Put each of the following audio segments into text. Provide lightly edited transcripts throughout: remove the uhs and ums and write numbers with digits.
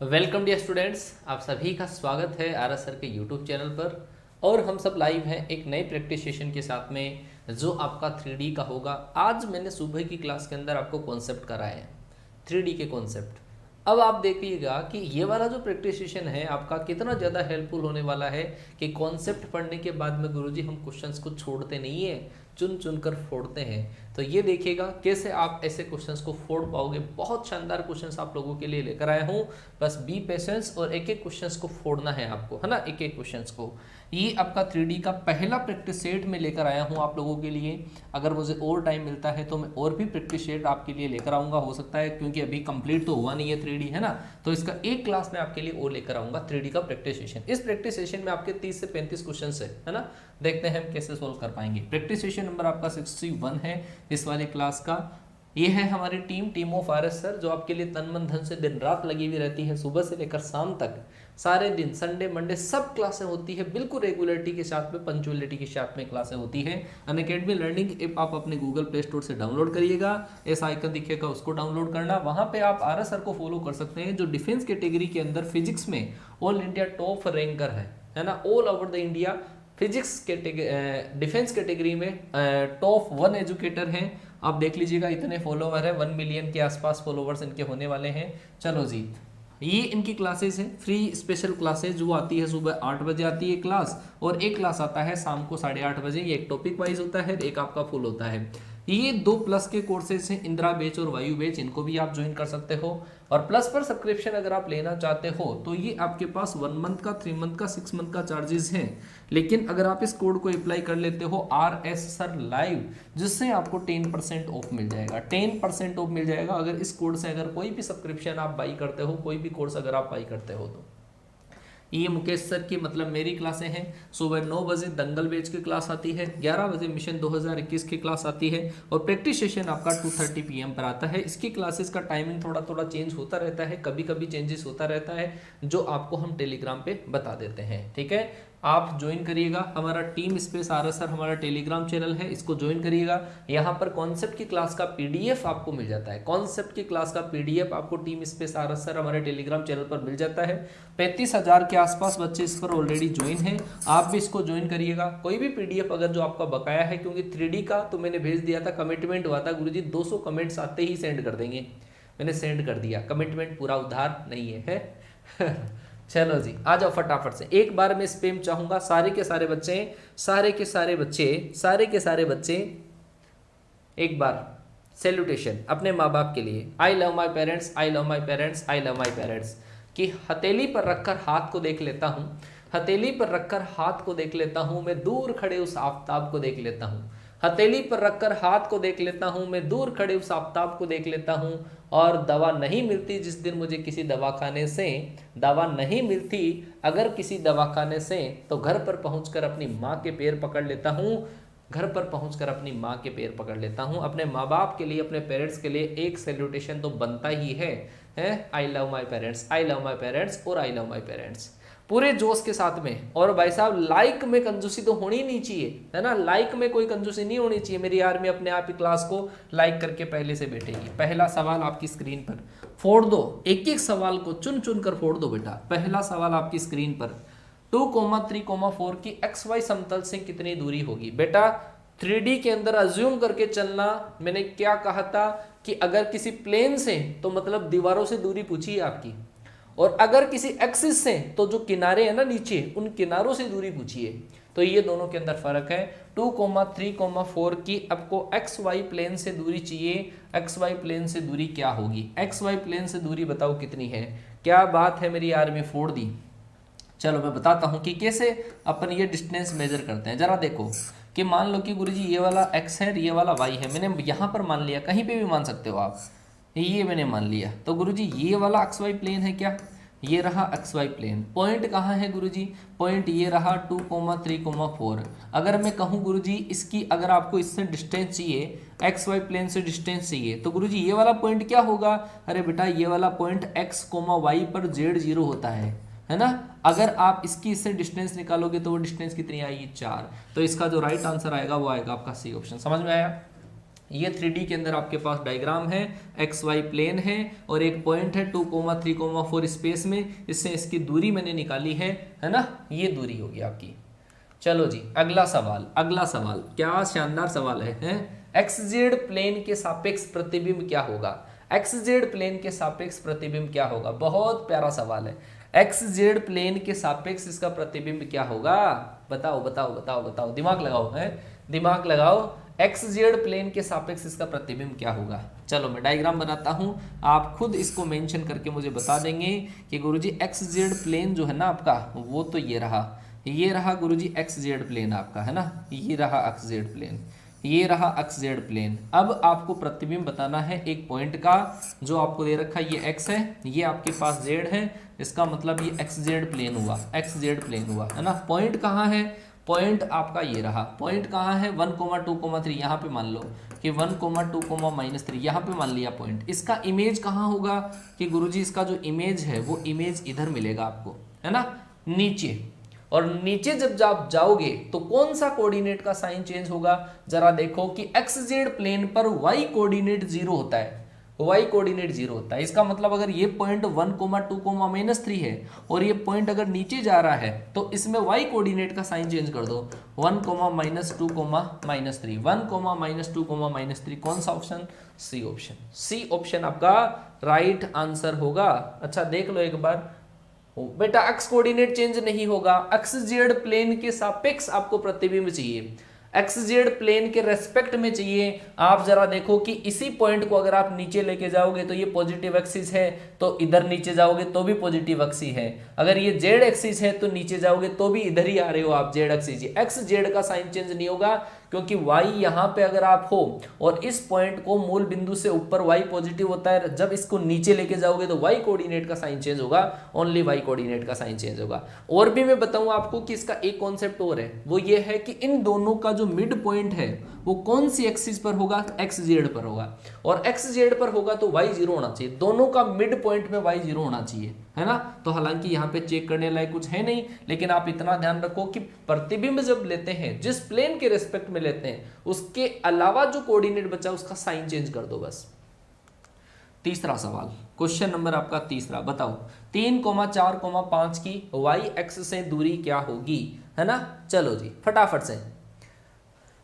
Welcome dear students, आप सभी का स्वागत है आर एस सर के यूट्यूब चैनल पर। और हम सब लाइव हैं एक नए प्रैक्टिस सेशन के साथ में जो आपका 3D का होगा। आज मैंने सुबह की क्लास के अंदर आपको कॉन्सेप्ट कराए हैं 3D के कॉन्सेप्ट। अब आप देखिएगा कि ये वाला जो प्रैक्टिस सेशन है आपका कितना ज़्यादा हेल्पफुल होने वाला है कि कॉन्सेप्ट पढ़ने के बाद में गुरुजी हम क्वेश्चंस को छोड़ते नहीं है, चुन चुन कर फोड़ते हैं। तो ये देखिएगा कैसे आप ऐसे क्वेश्चंस को फोड़ पाओगे। बहुत शानदार क्वेश्चंस आप लोगों के लिए लेकर आया हूँ, बस बी पेशेंस और एक एक क्वेश्चंस को फोड़ना है आपको, है ना। एक एक क्वेश्चंस को ये आपका 3D का पहला प्रैक्टिस सेट में लेकर आया हूँ आप लोगों के लिए। अगर मुझे और टाइम मिलता है तो मैं और भी प्रैक्टिस सेट आपके लिए लेकर आऊँगा, हो सकता है, क्योंकि अभी कंप्लीट तो हुआ नहीं है 3D, है ना। तो इसका एक क्लास में आपके लिए और लेकर आऊँगा 3D का प्रैक्टिस सेशन। इस प्रैक्टिस सेशन में आपके 30 से 35 क्वेश्चन है ना। देखते हैं हम कैसे सोल्व कर पाएंगे। प्रैक्टिस सेशन नंबर आपका 61 है इस वाले क्लास का। ये है हमारी team of R S sir, जो आपके लिए तन मन धन से दिन रात लगी हुई रहती है, सुबह से लेकर शाम तक सारे दिन, संडे मंडे सब क्लासें होती है, बिल्कुल रेगुलरिटी के साथ में, पंचुअलिटी के साथ में क्लासें होती है। अनअकैडमी लर्निंग ऐप आप अपने गूगल प्ले स्टोर से डाउनलोड करिएगा, ऐसा आइकन दिखेगा उसको डाउनलोड करना। वहाँ पे आप आर एस सर को फॉलो कर सकते हैं, जो डिफेंस कैटेगरी के अंदर फिजिक्स में ऑल इंडिया टॉप रैंकर है ना। All over the India physics category defence category में टॉप 1 एजुकेटर हैं। आप देख लीजिएगा इतने फॉलोवर है, 1 मिलियन के आसपास फॉलोवर्स इनके होने वाले हैं। चलो जी, ये इनकी क्लासेस हैं, फ्री स्पेशल क्लासेस जो आती है सुबह 8 बजे आती है क्लास, और एक क्लास आता है शाम को 8:30 बजे। ये एक टॉपिक वाइज होता है, एक आपका फुल होता है। ये 2+ के कोर्सेज हैं, इंदिरा बैच और वायु बैच, इनको भी आप ज्वाइन कर सकते हो। और प्लस पर सब्सक्रिप्शन अगर आप लेना चाहते हो तो ये आपके पास 1 मंथ का, 3 मंथ का, 6 मंथ का चार्जेस हैं। लेकिन अगर आप इस कोड को अप्लाई कर लेते हो RS सर लाइव, जिससे आपको 10% ऑफ मिल जाएगा, 10% ऑफ मिल जाएगा। अगर इस कोड से अगर कोई भी सब्सक्रिप्शन आप बाई करते हो, कोई भी कोर्स अगर आप बाई करते हो तो। ये मुकेश सर की मतलब मेरी क्लासें हैं। सुबह 9 बजे दंगल बैच की क्लास आती है, 11 बजे मिशन 2021 की क्लास आती है, और प्रैक्टिस सेशन आपका 2:30 PM पर आता है। इसकी क्लासेस का टाइमिंग थोड़ा थोड़ा चेंज होता रहता है, कभी कभी चेंजेस होता रहता है, जो आपको हम टेलीग्राम पे बता देते हैं। ठीक है, आप ज्वाइन करिएगा हमारा team space R S sir, हमारा टेलीग्राम चैनल है, इसको ज्वाइन करिएगा। यहाँ पर कॉन्सेप्ट की क्लास का PDF आपको मिल जाता है, कॉन्सेप्ट की क्लास का PDF आपको team space R S sir हमारे टेलीग्राम चैनल पर मिल जाता है। 35,000 के आसपास बच्चे इस पर ऑलरेडी ज्वाइन हैं, आप भी इसको ज्वाइन करिएगा। कोई भी PDF अगर जो आपका बकाया है, क्योंकि 3D का तो मैंने भेज दिया था, कमिटमेंट हुआ था गुरुजी 200 कमेंट्स आते ही सेंड कर देंगे, मैंने सेंड कर दिया, कमिटमेंट पूरा उधार नहीं है। चलो जी, आ जाओ फटाफट से। एक बार मैं स्पैम चाहूंगा, सारे के सारे बच्चे, सारे के सारे बच्चे, सारे के सारे बच्चे एक बार सैल्यूटेशन अपने माँ बाप के लिए। I love my parents, I love my parents, I love my parents. कि हथेली पर रखकर हाथ को देख लेता हूँ, हथेली पर रखकर हाथ को देख लेता हूँ, मैं दूर खड़े उस आफताब को देख लेता हूँ। हथेली पर रखकर हाथ को देख लेता हूँ, मैं दूर खड़े उस आफताब को देख लेता हूँ। और दवा नहीं मिलती जिस दिन मुझे किसी दवाखाने से, दवा नहीं मिलती अगर किसी दवाखाने से, तो घर पर पहुंचकर अपनी माँ के पैर पकड़ लेता हूँ, घर पर पहुंचकर अपनी माँ के पैर पकड़ लेता हूँ। अपने माँ बाप के लिए, अपने पेरेंट्स के लिए एक सैल्यूटेशन तो बनता ही है। I love my parents, I love my parents और आई लव माई पेरेंट्स, पूरे जोश के साथ में। और भाई साहब, लाइक में कंजूसी तो होनी नहीं चाहिए, है ना। लाइक में कोई कंजूसी नहीं होनी चाहिए। मेरी आर्मी अपने आप ही क्लास को लाइक करके पहले से बैठेगी। पहला सवाल आपकी स्क्रीन पर फोड़ दो, एक एक सवाल को चुन चुन कर फोड़ दो बेटा। पहला सवाल आपकी स्क्रीन पर, 2,3,4 की XY समतल से कितनी दूरी होगी। बेटा 3D के अंदर अज्यूम करके चलना। मैंने क्या कहा था कि अगर किसी प्लेन से, तो मतलब दीवारों से दूरी पूछी है आपकी, और अगर किसी एक्सिस से, तो जो किनारे हैं ना नीचे, उन किनारों से दूरी पूछिए। तो ये दोनों के अंदर फर्क है। 2,3,4 की आपको XY प्लेन से दूरी चाहिए। XY प्लेन से दूरी क्या होगी, XY प्लेन से दूरी बताओ कितनी है। क्या बात है मेरी आर्मी, फोड़ दी। चलो मैं बताता हूँ कि कैसे अपन ये डिस्टेंस मेजर करते हैं। जरा देखो कि मान लो कि गुरुजी ये वाला x है, ये वाला y है। मैंने यहाँ पर मान लिया, कहीं पे भी मान सकते हो आप, ये मैंने मान लिया। तो गुरुजी ये वाला XY प्लेन है क्या, ये रहा XY प्लेन। पॉइंट कहाँ है गुरुजी, पॉइंट ये रहा 2,3,4। अगर मैं कहूँ गुरुजी इसकी, अगर आपको इससे डिस्टेंस चाहिए, XY प्लेन से डिस्टेंस चाहिए, तो गुरुजी ये वाला पॉइंट क्या होगा। अरे बेटा ये वाला पॉइंट x, y पर Z0 होता है ना। अगर आप इसकी इससे डिस्टेंस निकालोगे तो वो डिस्टेंस कितनी आएगी, 4। तो इसका जो राइट आंसर आएगा वो आएगा आपका C ऑप्शन। समझ में आया। ये 3D के अंदर आपके पास डायग्राम है, एक्स वाई प्लेन है और एक पॉइंट है 2,3,4 स्पेस में, इससे इसकी दूरी मैंने निकाली है ना, ये दूरी होगी आपकी। चलो जी अगला सवाल क्या शानदार सवाल है? एक्स जेड प्लेन के सापेक्ष प्रतिबिंब क्या होगा? एक्स जेड प्लेन के सापेक्ष प्रतिबिंब क्या होगा? बहुत प्यारा सवाल है। एक्स जेड प्लेन के सापेक्ष इसका प्रतिबिंब क्या होगा? बताओ बताओ बताओ बताओ, दिमाग लगाओ, है दिमाग लगाओ। एक्स जेड प्लेन के सापेक्ष इसका प्रतिबिंब क्या होगा? चलो मैं डायग्राम बनाता हूं, आप खुद इसको मेंशन करके मुझे बता देंगे कि गुरुजी एक्स जेड प्लेन जो है ना आपका, वो तो ये रहा गुरुजी एक्स जेड प्लेन आपका, है ना, ये रहा एक्स जेड प्लेन, ये रहा एक्स जेड प्लेन। अब आपको प्रतिबिंब बताना है एक पॉइंट का, जो आपको दे रखा है, ये एक्स है, ये आपके पास जेड है, इसका मतलब ये एक्स जेड प्लेन हुआ, एक्स जेड प्लेन हुआ, है ना। पॉइंट कहाँ है? पॉइंट आपका ये रहा। पॉइंट कहाँ है? 1, 2, 3, यहाँ पे मान लो कि 1, 2, -3, यहाँ पे मान लिया पॉइंट। इसका इमेज कहाँ होगा कि गुरुजी इसका जो इमेज है वो इमेज इधर मिलेगा आपको, है ना, नीचे। और नीचे जब आप जाओगे तो कौन सा कोऑर्डिनेट का साइन चेंज होगा? जरा देखो कि एक्स जेड प्लेन पर वाई कोऑर्डिनेट 0 होता है, वाई कोऑर्डिनेट 0 होता है। इसका मतलब अगर ये पॉइंट 1, 2, -3 है और ये पॉइंट अगर नीचे जा रहा है तो इसमें वाई कोऑर्डिनेट का साइन चेंज कर दो, 1, -2, -3, 1, -2, -3, कौन सा option? C option. C option आपका राइट आंसर होगा। अच्छा देख लो एक बार बेटा, एक्स कोऑर्डिनेट चेंज नहीं होगा, एक्स जेड प्लेन के सापेक्ष आपको प्रतिबिंब चाहिए, एक्स जेड प्लेन के रेस्पेक्ट में चाहिए। आप जरा देखो कि इसी पॉइंट को अगर आप नीचे लेके जाओगे तो ये पॉजिटिव एक्सिस है, तो इधर नीचे जाओगे तो भी पॉजिटिव एक्सिस है। अगर ये जेड एक्सिस है तो नीचे जाओगे तो भी इधर ही आ रहे हो आप, जेड एक्सिस। एक्स जेड का साइन चेंज नहीं होगा क्योंकि y यहाँ पे अगर आप हो और इस पॉइंट को मूल बिंदु से ऊपर y पॉजिटिव होता है, जब इसको नीचे लेके जाओगे तो y कोऑर्डिनेट का साइन चेंज होगा, ओनली y कोऑर्डिनेट का साइन चेंज होगा। और भी मैं बताऊं आपको कि इसका एक कॉन्सेप्ट और है, वो ये है कि इन दोनों का जो मिड पॉइंट है वो कौन सी एक्सिस पर होगा? एक्स जेड पर होगा। और एक्स जेड पर होगा तो y 0 होना चाहिए, दोनों का मिड पॉइंट में y 0 होना चाहिए, है ना। तो हालांकि यहाँ पे चेक करने लायक कुछ है नहीं, लेकिन आप इतना ध्यान रखो कि प्रतिबिंब जब लेते हैं, जिस प्लेन के रिस्पेक्ट में लेते हैं, उसके अलावा जो कोऑर्डिनेट बचा उसका साइन चेंज कर दो बस। तीसरा सवाल, क्वेश्चन नंबर आपका तीसरा, बताओ 3, 4, 5 की y एक्स से दूरी क्या होगी, है ना। चलो जी फटाफट से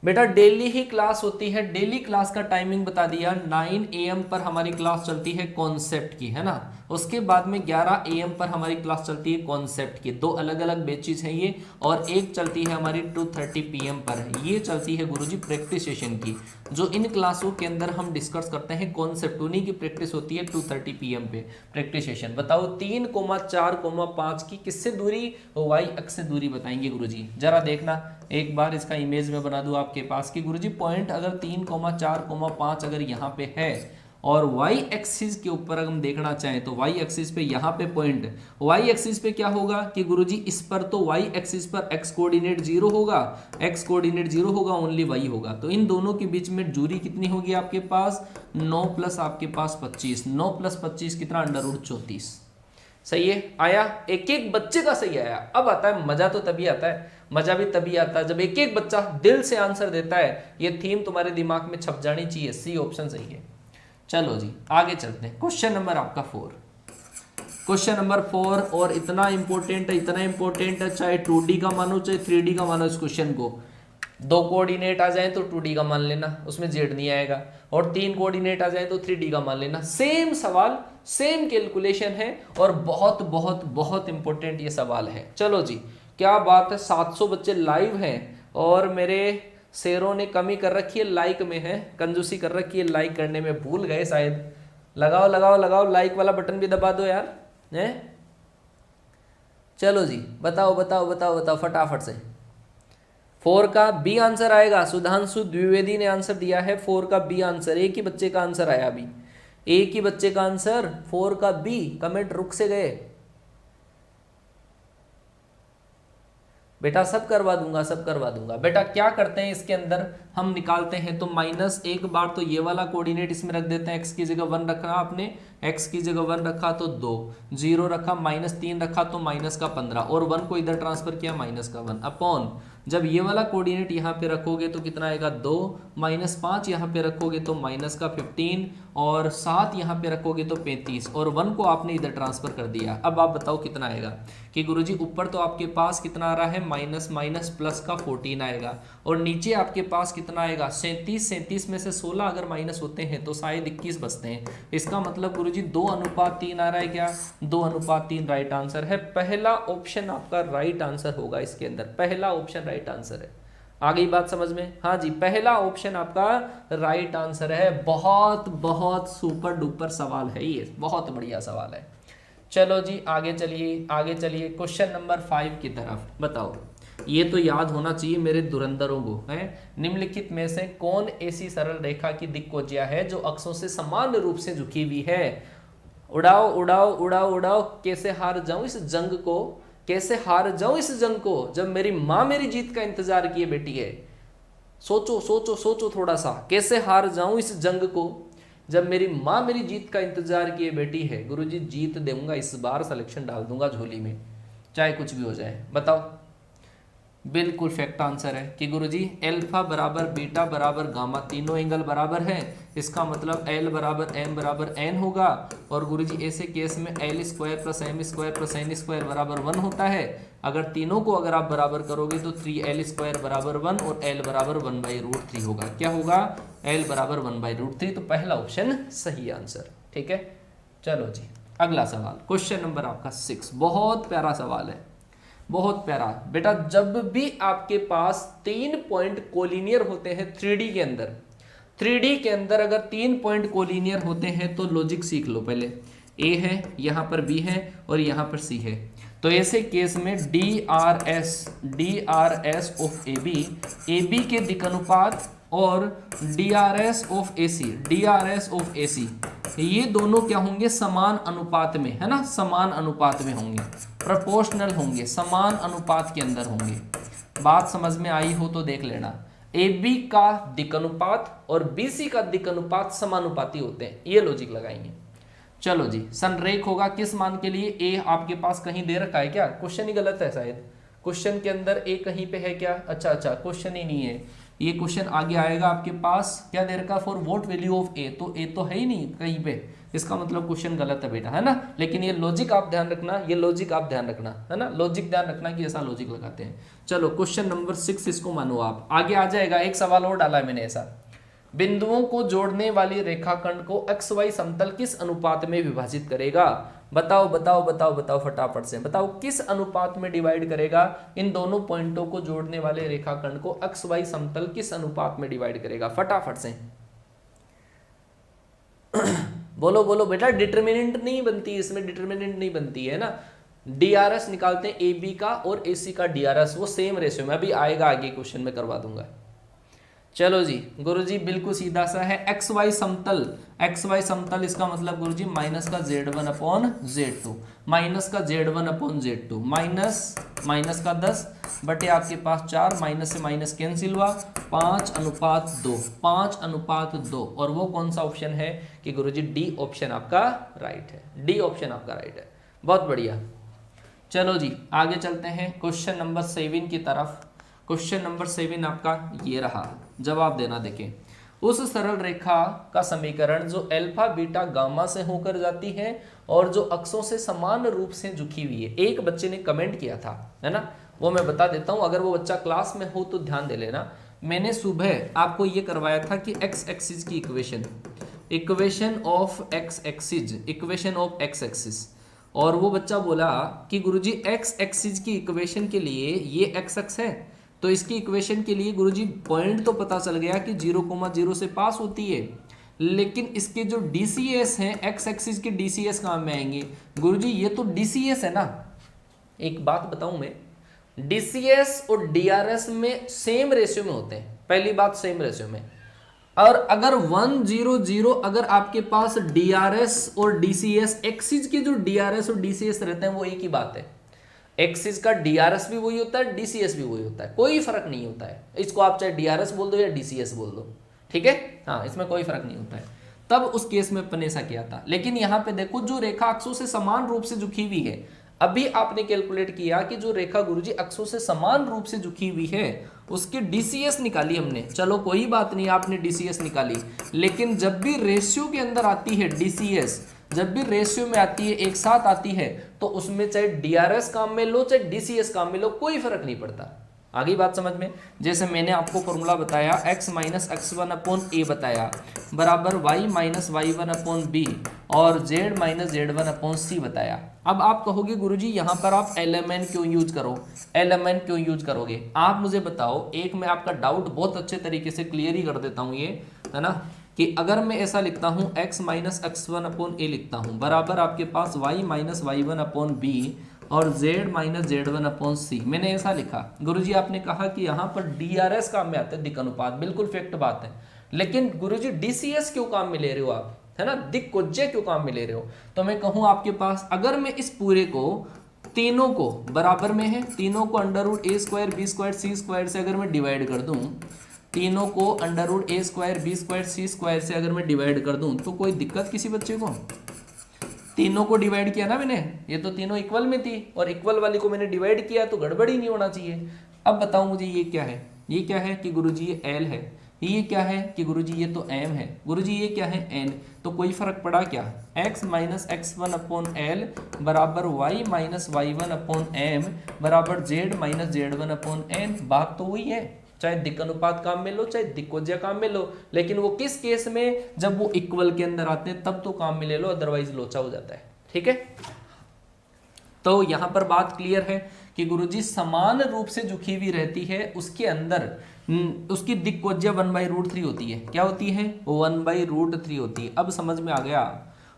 बेटा, डेली ही क्लास होती है, डेली क्लास का टाइमिंग बता दिया, 9 AM पर हमारी क्लास चलती है कॉन्सेप्ट की, है ना। उसके बाद में 11 AM पर हमारी क्लास चलती है कॉन्सेप्ट की, दो अलग अलग बैचेस हैं ये, और एक चलती है हमारी 2:30 PM पर, ये चलती है गुरुजी प्रैक्टिस सेशन की। जो इन क्लासों के अंदर हम डिस्कस करते हैं कॉन्सेप्ट, उन्हीं की प्रैक्टिस होती है 2:30 PM पे प्रैक्टिस सेशन। बताओ 3, 4, 5 की किससे दूरी? y एक्स से दूरी बताएंगे गुरुजी। जरा देखना एक बार, इसका इमेज में बना दूं आपके पास कि गुरुजी पॉइंट अगर 3, 4, 5 अगर यहाँ पे है और y एक्सिस के ऊपर अगर हम देखना चाहें तो y एक्सिस पे यहाँ पे पॉइंट, y एक्सिस पे क्या होगा कि गुरुजी इस पर तो y एक्सिस पर x कोऑर्डिनेट 0 होगा, x कोऑर्डिनेट 0 होगा, ओनली y होगा। तो इन दोनों के बीच में दूरी कितनी होगी आपके पास? 9 प्लस आपके पास 25, 9 + 25 कितना? √34। सही है, आया, एक एक बच्चे का सही आया। अब आता है मजा, तो तभी आता है, मजा भी तभी आता है जब एक एक बच्चा दिल से आंसर देता है। ये थीम तुम्हारे दिमाग में छप जानी चाहिए, सी ऑप्शन सही है। चलो जी आगे चलते हैं, क्वेश्चन नंबर आपका 4, क्वेश्चन नंबर 4, और इतना इंपॉर्टेंट है, इतना इंपॉर्टेंट है, चाहे 2D का मानो चाहे 3D का मानो। इस क्वेश्चन को 2 कोऑर्डिनेट आ जाए तो 2D का मान लेना, उसमें जेड नहीं आएगा, और 3 कोऑर्डिनेट आ जाए तो 3D का मान लेना। सेम सवाल, सेम कैलकुलेशन है, और बहुत बहुत बहुत इंपॉर्टेंट ये सवाल है। चलो जी क्या बात है, 700 बच्चे लाइव हैं, और मेरे शेरों ने कमी कर रखी है लाइक में, है कंजूसी कर रखी है, लाइक करने में भूल गए शायद। लगाओ लगाओ लगाओ, लाइक वाला बटन भी दबा दो यार, हैं। चलो जी बताओ बताओ बताओ बताओ फटाफट से। 4 का बी आंसर आएगा, सुधांशु द्विवेदी ने आंसर दिया है 4 का बी आंसर। एक ही बच्चे का आंसर आया अभी, एक ही बच्चे का आंसर 4 का बी। कमेंट रुक से गए बेटा, सब करवा दूंगा, सब करवा दूंगा। बेटा क्या करते हैं, इसके अंदर हम निकालते हैं तो माइनस एक बार तो ये वाला कोऑर्डिनेट इसमें रख देते हैं, x की जगह 1 रखा आपने, x की जगह 1 रखा तो 2, 0 रखा, -3 रखा तो -15, और 1 को इधर ट्रांसफर किया -1 अपॉन जब ये वाला कोऑर्डिनेट यहाँ पे रखोगे तो कितना आएगा 2, -5 यहाँ पे रखोगे तो माइनस का 15 और 7 यहाँ पे रखोगे तो 35 और 1 को आपने इधर ट्रांसफर कर दिया। अब आप बताओ कितना आएगा कि गुरुजी ऊपर तो आपके पास कितना आ रहा है माइनस माइनस प्लस का 14 आएगा और नीचे आपके पास कितना आएगा 37 में से 16 अगर माइनस होते हैं तो शायद 21 बचते हैं। इसका मतलब गुरुजी 2:3 आ रहा है क्या? 2:3 राइट आंसर है। पहला ऑप्शन आपका राइट आंसर होगा इसके अंदर, पहला ऑप्शन राइट आंसर है। आ गई बात समझ में? हाँ जी, पहला ऑप्शन आपका राइट आंसर है। बहुत बहुत सुपर डुपर सवाल है ये, बहुत बढ़िया सवाल है। चलो जी आगे चलिए, आगे चलिए क्वेश्चन नंबर 5 की तरफ। बताओ, ये तो याद होना चाहिए मेरे धुरंधरों को है। निम्नलिखित में से कौन ऐसी सरल रेखा की दिक्कोज्या है जो अक्षों से समान रूप से झुकी हुई है? उड़ाओ उड़ाओ उड़ाओ उड़ाओ, कैसे हार जाऊं इस जंग को, कैसे हार जाऊं इस जंग को, जब मेरी माँ मेरी जीत का इंतजार किए बैठी है। सोचो सोचो सोचो थोड़ा सा, कैसे हार जाऊं इस जंग को जब मेरी माँ मेरी जीत का इंतजार किए बैठी है। गुरुजी जीत दूंगा इस बार, सिलेक्शन डाल दूंगा झोली में, चाहे कुछ भी हो जाए। बताओ, बिल्कुल फैक्ट आंसर है कि गुरुजी अल्फा बराबर बीटा बराबर गामा, तीनों एंगल बराबर है। इसका मतलब एल बराबर एम बराबर एन होगा और गुरुजी ऐसे केस में L square plus M square plus N square बराबर 1 होता है। अगर तीनों को अगर आप बराबर करोगे तो 3l स्क्वायर बराबर 1 और l बराबर 1/√3 होगा। क्या होगा? l बराबर 1/√3। तो पहला ऑप्शन सही आंसर। ठीक है, चलो जी अगला सवाल, क्वेश्चन नंबर आपका 6। बहुत प्यारा सवाल है, बहुत प्यारा बेटा। जब भी आपके पास 3 पॉइंट कोलिनियर होते हैं 3D के अंदर, 3D के अंदर अगर 3 पॉइंट कोलिनियर होते हैं तो लॉजिक सीख लो पहले। A है, यहाँ पर B है और यहाँ पर C है। तो ऐसे केस में DRS ऑफ AB के दिक्अनुपात और DRS ऑफ AC ये दोनों क्या होंगे? समान अनुपात में, है ना, समान अनुपात में होंगे, प्रोपोर्शनल होंगे, समान अनुपात के अंदर होंगे। बात समझ में आई हो तो देख लेना। AB का दिक्अनुपात और BC का दिक्अनुपात समानुपाती होते हैं, ये लॉजिक लगाएंगे। चलो जी, संरेख होगा किस मान के लिए? A आपके पास कहीं दे रखा है क्या? क्वेश्चन ही गलत है शायद, क्वेश्चन के अंदर A कहीं पे है क्या? अच्छा, क्वेश्चन ही नहीं है ये। क्वेश्चन आगे आएगा आपके पास, क्या दे रखा? For what value of A, तो A तो है ही नहीं कहीं पे, इसका मतलब क्वेश्चन गलत है बेटा, है ना। लेकिन ये लॉजिक आप ध्यान रखना, ये लॉजिक आप ध्यान रखना, है ना, लॉजिक ध्यान रखना कि ऐसा लॉजिक लगाते हैं। चलो क्वेश्चन नंबर 6 इसको मानो आप। आगे आ जाएगा, एक सवाल और डाला है मैंने ऐसा, बिंदुओं को जोड़ने वाली रेखाखंड को XY समतल किस अनुपात में विभाजित करेगा? बताओ बताओ बताओ बताओ फटाफट से बताओ, किस अनुपात में डिवाइड करेगा? इन दोनों पॉइंटों को जोड़ने वाले रेखाखंड को XY समतल किस अनुपात में डिवाइड करेगा? फटाफट से बोलो बोलो बेटा। डिटरमिनेंट नहीं बनती इसमें, डिटरमिनेंट नहीं बनती है ना। DRS निकालते हैं AB का और AC का DRS, वो सेम रेशियो में, अभी आएगा आगे क्वेश्चन में करवा दूंगा। चलो जी गुरुजी बिल्कुल सीधा सा है, XY समतल, XY समतल इसका मतलब गुरुजी माइनस का Z1/Z2, माइनस का Z1/Z2, माइनस का 10 बटे आपके पास 4, माइनस से माइनस कैंसिल हुआ, 5:2, 5:2। और वो कौन सा ऑप्शन है कि गुरुजी D ऑप्शन आपका राइट है, D ऑप्शन आपका राइट है। बहुत बढ़िया, चलो जी आगे चलते हैं क्वेश्चन नंबर 7 की तरफ। क्वेश्चन नंबर 7 आपका ये रहा, जवाब देना। देखें, उस सरल रेखा का समीकरण जो अल्फा बीटा गामा से होकर जाती है और जो अक्षों से समान रूप से झुकी हुई है। एक बच्चे ने कमेंट किया था, है ना, वो मैं बता देता हूं, अगर वो बच्चा क्लास में हो तो ध्यान दे लेना। मैंने सुबह आपको ये करवाया था कि एक्स एक्सिस की इक्वेशन ऑफ एक्स एक्सिस, और वो बच्चा बोला कि गुरुजी एक्स एक्सिस की इक्वेशन के लिए ये एक्स एक्स है, तो इसकी इक्वेशन के लिए गुरुजी पॉइंट तो पता चल गया कि 0,0 से पास होती है, लेकिन इसके जो DCS हैं, एक्स एक्सिस के DCS कहाँ में आएंगे? गुरुजी ये तो DCS है ना। एक बात बताऊं मैं, DCS और DRS में सेम रेशियो में होते हैं, पहली बात सेम रेशियो में। और अगर 1 0 0 अगर आपके पास DRS और DCS, एक्सिस के जो DRS और DCS रहते हैं वो एक ही बात है। एक्सिस का DRS भी वही होता है, DCS भी वही होता है, कोई फर्क नहीं होता है। इसको आप चाहे DRS बोल दो या DCS बोल दो, ठीक है, हाँ, इसमें कोई फर्क नहीं होता है। तब उस केस में अपन ऐसा किया था। लेकिन यहाँ पे देखो, जो रेखा अक्षों से समान रूप से झुकी हुई है, अभी आपने कैलकुलेट किया कि जो रेखा गुरुजी अक्षों से समान रूप से झुकी हुई है उसकी डीसीएस निकाली हमने, चलो कोई बात नहीं, आपने डीसीएस निकाली, लेकिन जब भी रेशियो के अंदर आती है डीसीएस, जब भी रेशियो में आती है, एक साथ आती है, तो उसमें चाहे डीआरएस काम में लो चाहे डीसीएस काम में लो, कोई फर्क नहीं पड़ता। आगे बात समझ में, जैसे मैंने आपको फॉर्मूला बताया x minus x one upon a बताया बराबर y minus Y one upon b और z minus z one upon c बताया। अब आप कहोगे गुरुजी यहाँ पर आप एलएमएन क्यों यूज करो, एलएमएन क्यों यूज करोगे? आप मुझे बताओ, एक मैं आपका डाउट बहुत अच्छे तरीके से क्लियर ही कर देता हूँ, ये है ना, कि अगर मैं ऐसा लिखता हूँ x minus x one upon a लिखता हूँ बराबर आपके पास y minus Y one upon b और z minus z one upon c, मैंने ऐसा लिखा। गुरुजी आपने कहा कि यहाँ पर डीआरएस काम में आता है, दिक् अनुपात, बिल्कुल फैक्ट बात है, लेकिन गुरुजी डीसीएस क्यों काम में ले रहे हो आप, है ना, दिक् कोज्य क्यों काम में ले रहे हो? तो मैं कहूँ आपके पास, अगर मैं इस पूरे को तीनों को बराबर में है, तीनों को अंडर रूट ए स्क्वायर बी स्क्वायर सी स्क्वायर से अगर मैं डिवाइड कर दूं, तीनों को अंडर रूट ए स्क्वायर बी स्क्वायर सी स्क्वायर से अगर मैं डिवाइड कर दूं, तो कोई दिक्कत किसी बच्चे को? तीनों को डिवाइड किया ना मैंने, ये तो तीनों इक्वल में थी और इक्वल वाली को मैंने डिवाइड किया, तो गड़बड़ ही नहीं होना चाहिए। अब बताओ मुझे ये क्या है? ये क्या है कि गुरुजी ये एल है, ये क्या है कि गुरुजी ये तो एम है, गुरुजी ये क्या है एन, तो कोई फर्क पड़ा क्या? x minus x one upon l बराबर y minus Y one upon m बराबर z minus z one upon n, बात तो वही है, चाहे दिक् अनुपात काम में लो चाहे दिक्कोज्या काम में लो, लेकिन वो किस केस में, जब वो इक्वल के अंदर आते हैं तब तो काम में ले लो, अदरवाइज लोचा हो जाता है। ठीक है, तो यहां पर बात क्लियर है कि गुरुजी समान रूप से झुकी हुई रहती है, उसके अंदर उसकी दिक्कोज्या 1/√3 होती है। क्या होती है? 1/√3 होती है। अब समझ में आ गया,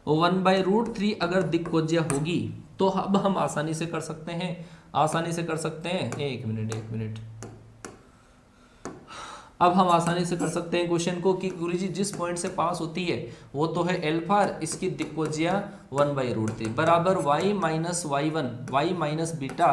1/√3 अगर दिक्कोज्या होगी तो अब हम आसानी से कर सकते हैं, आसानी से कर सकते हैं, एक मिनट, अब हम आसानी से कर सकते हैं क्वेश्चन को कि गुरुजी जिस पॉइंट से पास होती है वो तो है एल्फा, इसकी दिक्कोज्या 1/√3 बराबर y minus Y one, Y minus beta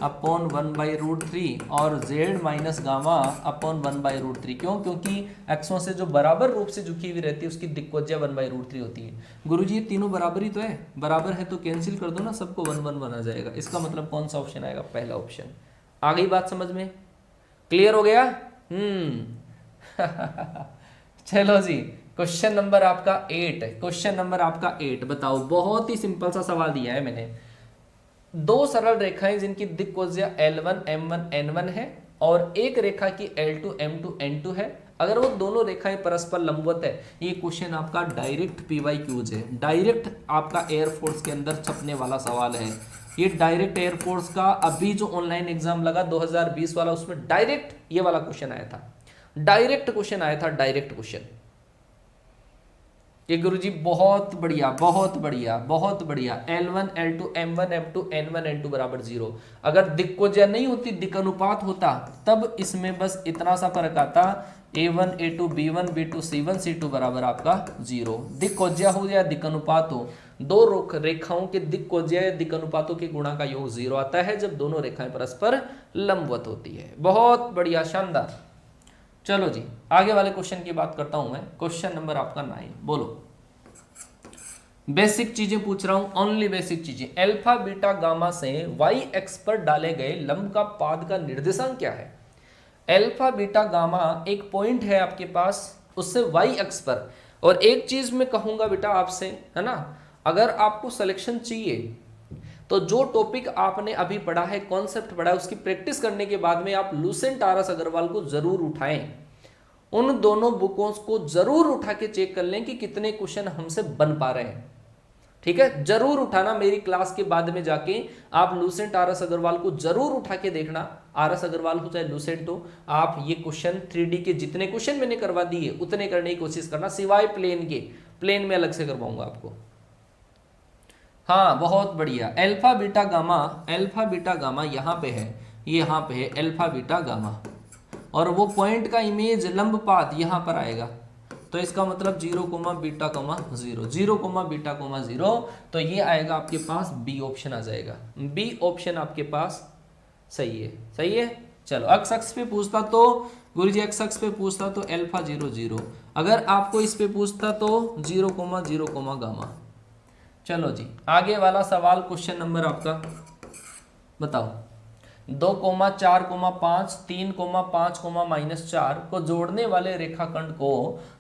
upon 1/√3 और z माइनस गामा अपॉन 1/√3। क्यों? क्योंकि एक्सों से जो बराबर रूप से झुकी हुई रहती है उसकी दिक्कोज्या 1/√3 होती है। गुरुजी ये तीनों बराबर ही तो है, बराबर है तो कैंसिल कर दो ना, सबको 1/1 बना जाएगा। इसका मतलब कौन सा ऑप्शन आएगा? पहला ऑप्शन। आ गई बात समझ में? क्लियर हो गया? चलो जी, क्वेश्चन नंबर आपका 8, क्वेश्चन नंबर आपका 8 बताओ, बहुत ही सिंपल सा सवाल दिया है मैंने। दो सरल रेखाएं जिनकी दिक्कोज्या L1 M1 N1 है और एक रेखा की L2 M2 N2 है, अगर वो दोनों रेखाएं परस्पर लंबवत है, ये क्वेश्चन आपका डायरेक्ट PYQs है, डायरेक्ट आपका एयरफोर्स के अंदर छपने वाला सवाल है। ये डायरेक्ट एयरफोर्स का अभी जो ऑनलाइन एग्जाम लगा 2020 वाला, उसमें डायरेक्ट ये वाला क्वेश्चन आया था, डायरेक्ट क्वेश्चन आया था, डायरेक्ट क्वेश्चन। ये गुरुजी बहुत बढ़िया, बहुत बढ़िया, बहुत बढ़िया। L1 L2 M1 M2 N1 N2 बराबर 0। अगर दिक्कोज्या नहीं होती, दिक् अनुपात होता, तब इसमें बस इतना सा फर्क आता, A1 A2 B1 B2 C1 C2 बराबर आपका 0। दिक्कोज्या हो या दिक् अनुपात हो, दो रेखाओं के दिक्कोज्या या दिक् अनुपातों के गुणा का योग 0 आता है जब दोनों रेखाएं परस्पर लंबवत होती है। बहुत बढ़िया, शानदार। चलो जी, आगे वाले क्वेश्चन की बात करता हूं मैं। क्वेश्चन नंबर आपका 9, बोलो। बेसिक चीजें पूछ रहा हूं, ओनली बेसिक चीजें। अल्फा बीटा गामा से वाई एक्स पर डाले गए लंब का पाद का निर्देशांक क्या है? अल्फा बीटा गामा एक पॉइंट है आपके पास, उससे वाई एक्स पर। और एक चीज मैं कहूंगा बेटा आपसे, है ना, अगर आपको सिलेक्शन चाहिए तो जो टॉपिक आपने अभी पढ़ा है, कॉन्सेप्ट पढ़ा है, उसकी प्रैक्टिस करने के बाद में आप लुसेंट आरएस अग्रवाल को जरूर उठाएं। उन दोनों बुकों को जरूर उठा के चेक कर लें कि कितने क्वेश्चन हमसे बन पा रहे हैं। ठीक है, जरूर उठाना। मेरी क्लास के बाद में जाके आप लुसेंट आरएस अग्रवाल को जरूर उठा के देखना। आरएस अग्रवाल हो चाहे लुसेंट हो, आप ये क्वेश्चन 3D के जितने क्वेश्चन मैंने करवा दिए उतने करने की कोशिश करना, सिवाय प्लेन के। प्लेन में अलग से करवाऊंगा आपको। हाँ, बहुत बढ़िया। Alpha beta gamma, alpha beta gamma यहाँ पे है, ये यहाँ पे है अल्फा बीटा गामा, और वो पॉइंट का इमेज लंब पाद यहाँ पर आएगा। तो इसका मतलब 0, बीटा, 0, 0, बीटा, 0, तो ये आएगा आपके पास बी ऑप्शन आ जाएगा। बी ऑप्शन आपके पास सही है, सही है। चलो, एक्स अक्ष पे पूछता तो गुरुजी, एक्स अक्ष पे पूछता तो अल्फा 0 0, अगर आपको इस पे पूछता तो 0, 0, गामा। चलो जी, आगे वाला सवाल क्वेश्चन नंबर आपका बताओ, 2,4,5 3,5, -4 को जोड़ने वाले रेखाखंड को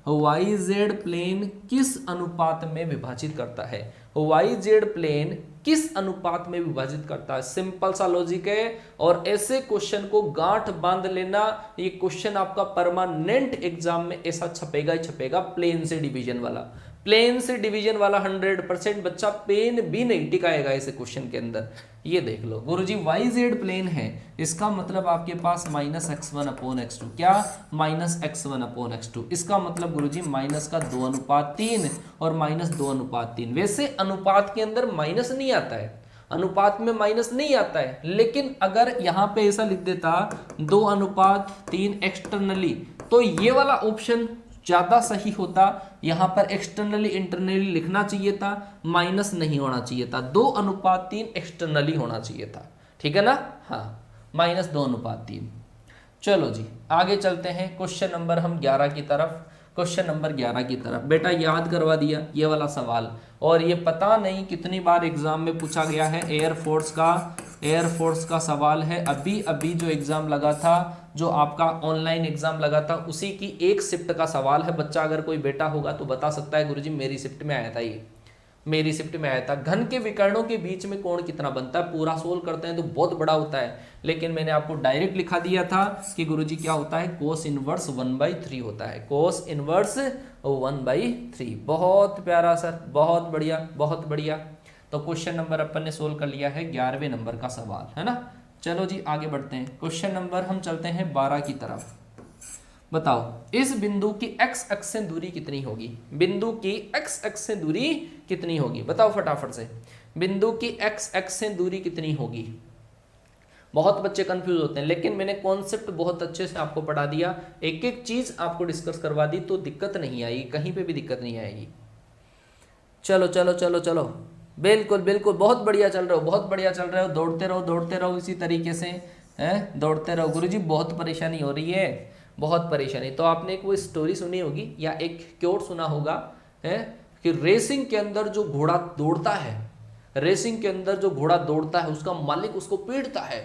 YZ प्लेन किस अनुपात में विभाजित करता है? YZ प्लेन किस अनुपात में विभाजित करता है? सिंपल सा लॉजिक है और ऐसे क्वेश्चन को गांठ बांध लेना। ये क्वेश्चन आपका परमानेंट एग्जाम में ऐसा छपेगा ही छपेगा, प्लेन से डिवीजन वाला। प्लेन से डिवीजन वाला 100% बच्चा पेन भी नहीं टिकाएगा ऐसे क्वेश्चन के अंदर। ये देख लो गुरुजी, YZ प्लेन है, इसका मतलब आपके पास -x1/x2, क्या -x1/x2, इसका मतलब गुरुजी माइनस का 2:3 और -2:3। वैसे अनुपात के अंदर माइनस नहीं आता है, अनुपात में माइनस नहीं आता है, लेकिन अगर यहां पे ऐसा लिख देता 2:3 एक्सटर्नली, तो ये वाला ऑप्शन ज्यादा सही होता। यहां पर एक्सटर्नली इंटरनली लिखना चाहिए था, माइनस नहीं होना चाहिए था, 2:3 एक्सटर्नली होना चाहिए था, ठीक है ना। हाँ, -2:3। चलो जी, आगे चलते हैं क्वेश्चन नंबर हम 11 की तरफ। क्वेश्चन नंबर 11 की तरफ बेटा याद करवा दिया ये वाला सवाल, और ये पता नहीं कितनी बार एग्जाम में पूछा गया है। एयरफोर्स का सवाल है। अभी अभी जो एग्जाम लगा था, जो आपका ऑनलाइन एग्जाम लगा था, उसी की एक शिफ्ट का सवाल है। बच्चा अगर कोई बेटा होगा तो बता सकता है गुरुजी मेरी शिफ्ट में आया था, ये मेरी शिफ्ट में आया था। घन के विकर्णों के बीच में कोण कितना बनता है? पूरा सोल्व करते हैं तो बहुत बड़ा होता है, लेकिन मैंने आपको डायरेक्ट लिखा दिया था कि गुरुजी क्या होता है, कोस इनवर्स 1/3 होता है, कोस इनवर्स 1/3। बहुत प्यारा सर, बहुत बढ़िया, बहुत बढ़िया। तो क्वेश्चन नंबर अपन ने सोल्व कर लिया है 11वें नंबर का सवाल, है ना। चलो जी आगे बढ़ते हैं। क्वेश्चन नंबर हम चलते हैं 12 की तरफ। बताओ, इस बिंदु की x अक्ष से दूरी कितनी होगी? बिंदु की x अक्ष से दूरी कितनी होगी? बताओ फटाफट से, बिंदु की x अक्ष से दूरी कितनी होगी? बहुत बच्चे कंफ्यूज होते हैं, लेकिन मैंने कॉन्सेप्ट बहुत अच्छे से आपको पढ़ा दिया, एक एक चीज आपको डिस्कस करवा दी, तो दिक्कत नहीं आएगी, कहीं पे भी दिक्कत नहीं आएगी। चलो चलो चलो चलो, बिल्कुल बिल्कुल, बहुत बढ़िया चल रहे हो, बहुत बढ़िया चल रहे हो, दौड़ते रहो इसी तरीके से, हैं, दौड़ते रहो। गुरुजी बहुत परेशानी हो रही है, बहुत परेशानी। तो आपने एक वो स्टोरी सुनी होगी या एक क्योट सुना होगा, है कि रेसिंग के अंदर जो घोड़ा दौड़ता है, रेसिंग के अंदर जो घोड़ा दौड़ता है, उसका मालिक उसको पीटता है,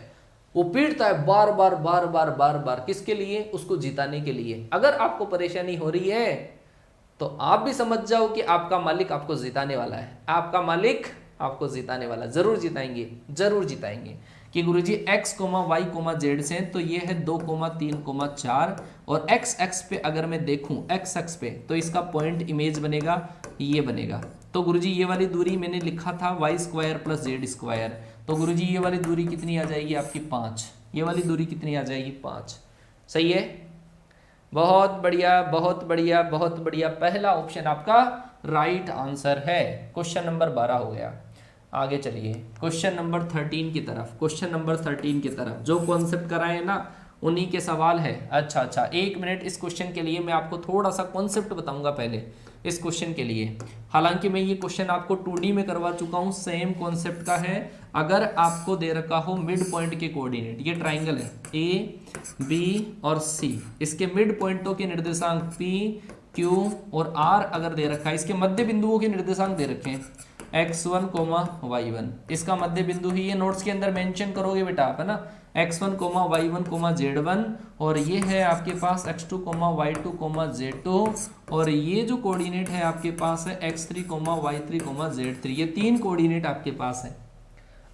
वो पीटता है बार बार बार बार बार बार, किसके लिए? उसको जिताने के लिए। अगर आपको परेशानी हो रही है तो आप भी समझ जाओ कि आपका मालिक आपको जिताने वाला है, आपका मालिक आपको जिताने वाला, जरूर जिताएंगे, जरूर जिताएंगे। कि गुरुजी x, y, z से, तो ये है 2,3,4, और x एक्स पे अगर मैं देखूं, x एक्स पे, तो इसका पॉइंट इमेज बनेगा, ये बनेगा। तो गुरुजी ये वाली दूरी मैंने लिखा था y² + z², तो गुरुजी ये वाली दूरी कितनी आ जाएगी आपकी? 5। ये वाली दूरी कितनी आ जाएगी? 5। सही है, बहुत बढ़िया, बहुत बढ़िया, बहुत बढ़िया। पहला ऑप्शन आपका राइट आंसर है। क्वेश्चन नंबर 12 हो गया। आगे चलिए क्वेश्चन नंबर 13 की तरफ। क्वेश्चन नंबर 13 की तरफ जो कॉन्सेप्ट कराए ना, उन्हीं के सवाल है। अच्छा, 1 मिनट, इस क्वेश्चन के लिए मैं आपको थोड़ा सा कॉन्सेप्ट बताऊंगा पहले इस क्वेश्चन के लिए। हालांकि मैं ये क्वेश्चन आपको 2D में करवा चुका हूँ, सेम कॉन्सेप्ट का है। अगर आपको दे रखा हो मिड पॉइंट के कोऑर्डिनेट, ये ट्राइंगल है A, B और C, इसके मिड पॉइंटों के निर्देशांक P, Q और R अगर दे रखा है, इसके मध्य बिंदुओं के निर्देशांक दे रखे हैं x1, y1, इसका मध्य बिंदु ही, ये नोट्स के अंदर मेंशन करोगे बेटा आप, है ना, x1, y1, z1, और ये है आपके पास x2, y2, z2, और ये जो कोऑर्डिनेट है आपके पास है x3, y3, z3। ये 3 कोऑर्डिनेट आपके पास है।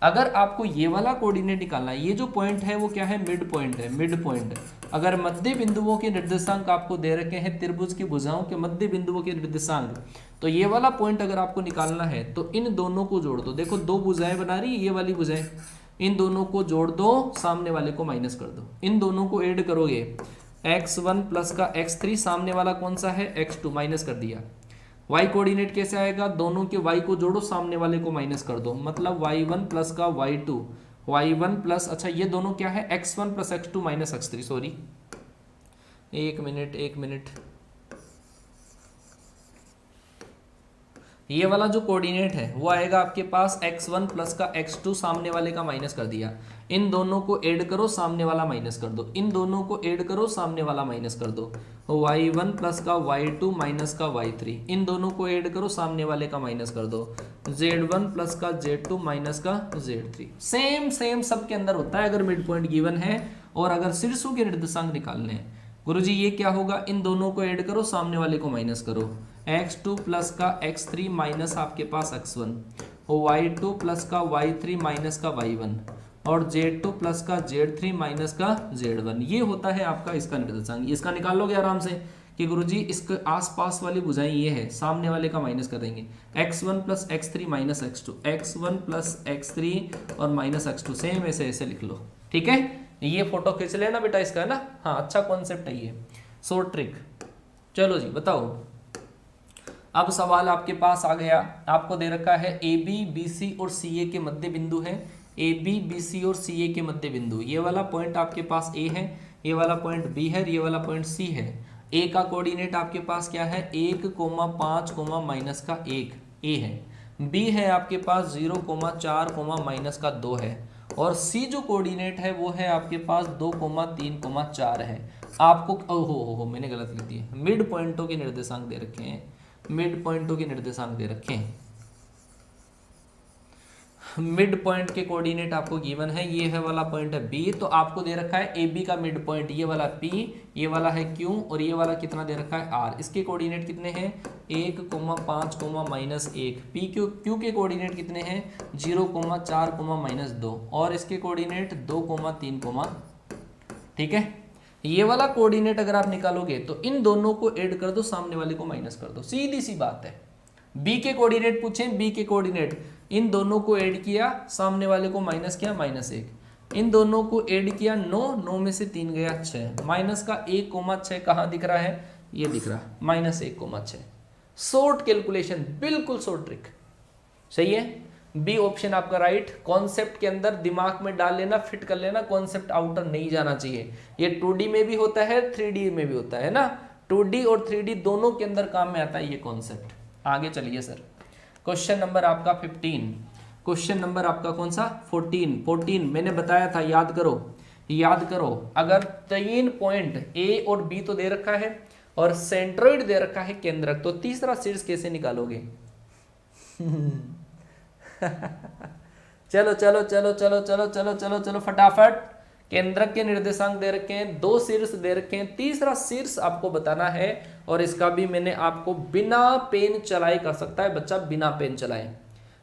अगर आपको ये वाला कोऑर्डिनेट निकालना है, ये जो पॉइंट है वो क्या है? मिड पॉइंट है, मिड पॉइंट। अगर मध्य बिंदुओं के निर्देशांक आपको दे रखे हैं, त्रिभुज की भुजाओं के मध्य बिंदुओं के निर्देशांक, तो ये वाला पॉइंट अगर आपको निकालना है तो इन दोनों को जोड़ दो। देखो 2 भुजाएं बना रही है ये वाली भुजाएं, इन दोनों को जोड़ दो, सामने वाले को माइनस कर दो। इन दोनों को ऐड करोगे, x1 प्लस का x3, सामने वाला कौन सा है? x2, माइनस कर दिया। y कोऑर्डिनेट कैसे आएगा? दोनों के y को जोड़ो, सामने वाले को माइनस कर दो, मतलब y1 प्लस का y2, y1 प्लस, अच्छा ये दोनों क्या है? x1 plus x2 minus x3, sorry 1 minute. ये वाला जो कोऑर्डिनेट है वो आएगा आपके पास x1 प्लस का x2, सामने वाले का माइनस कर दिया, इन दोनों को ऐड करो, सामने वाला माइनस कर दो, इन दोनों को ऐड करो, सामने वाला माइनस कर दो, y1 प्लस का y2 माइनस का y3, इन दोनों को ऐड करो, सामने वाले का माइनस कर दो, z1 प्लस का z2 माइनस का z3। सेम सेम सबके अंदर होता है अगर मिड पॉइंट गिवन है और अगर शीर्षों के निर्देशांक निकालने हैं। गुरुजी ये क्या होगा, इन दोनों को ऐड करो, सामने वाले को माइनस करो, x2 प्लस का x3 माइनस आपके पास x1, y2 प्लस का y3 माइनस का y1 और z2 प्लस का z3 माइनस का z1। ये होता है आपका इसका निर्देशांक। इसका निकाल लोगे आराम से कि गुरुजी इसके आसपास वाली भुजाएं ये है, सामने वाले का माइनस कर देंगे, x1 plus x3 minus x2, x1 plus x3 और माइनस x2, सेम ऐसे ऐसे लिख लो। ठीक है, ये फोटो खींच लेना बेटा इसका, है ना। हाँ, अच्छा कॉन्सेप्ट है ये, शॉर्ट ट्रिक। चलो जी बताओ, अब सवाल आपके पास आ गया, आपको दे रखा है ए बी बी सी और सी ए के मध्य बिंदु है, ए बी बी सी और सी ए के मध्य बिंदु, ये वाला पॉइंट आपके पास ए है, ये वाला पॉइंट बी है, ये वाला पॉइंट सी है। ए का कोऑर्डिनेट आपके पास क्या है, 1,5, माइनस का 1 ए है, बी है आपके पास 0,4, माइनस का 2 है, और सी जो कोऑर्डिनेट है वो है आपके पास 2,3,4 है। आपको ओहो मैंने गलत लिख दिया, मिड पॉइंटों के निर्देशांक दे रखे हैं, मिड पॉइंटों के निर्देशांक दे रखे हैं। मिड पॉइंट के कोऑर्डिनेट आपको गिवन है, ये है वाला पॉइंट है बी, तो आपको दे रखा है ए बी का मिड पॉइंट, ये वाला पी, ये वाला है क्यू और ये वाला कितना दे रखा है आर। इसके कोऑर्डिनेट कितने हैं, 1,5, माइनस 1। पी क्यू के कोऑर्डिनेट कितने हैं, 0,4, माइनस 2 और इसके कोऑर्डिनेट 2,3, ठीक है। ये वाला कोऑर्डिनेट अगर आप निकालोगे तो इन दोनों को ऐड कर दो, सामने वाले को माइनस कर दो, सीधी सी बात है। बी के कोऑर्डिनेट पूछे, बी के कोऑर्डिनेट, इन दोनों को ऐड किया, सामने वाले को माइनस किया, -1, इन दोनों को ऐड किया, 9 में से 3 गया 6, माइनस का 1,6 कहाँ दिख रहा है, ये दिख रहा, -1,6। शॉर्ट कैलकुलेशन, बिल्कुल शॉर्ट ट्रिक, सही है। बी ऑप्शन आपका राइट। कॉन्सेप्ट के अंदर दिमाग में डाल लेना, फिट कर लेना, कॉन्सेप्ट आउटर नहीं जाना चाहिए। ये 2D में भी होता है, 3D में भी होता है ना, 2D और 3D दोनों के अंदर काम में आता है ये कॉन्सेप्ट। आगे चलिए सर, क्वेश्चन नंबर आपका 15, क्वेश्चन नंबर आपका कौन सा 14 मैंने बताया था, याद करो। अगर 3 पॉइंट ए और बी तो दे रखा है और सेंट्रोइड दे रखा है केंद्रक, तो तीसरा शीर्ष कैसे निकालोगे? चलो फटाफट। केंद्रक के निर्देशांक दे रखे हैं, 2 शीर्ष दे रखे हैं, तीसरा शीर्ष आपको बताना है, और इसका भी मैंने आपको बिना पेन चलाए कर सकता है बच्चा, बिना पेन चलाए।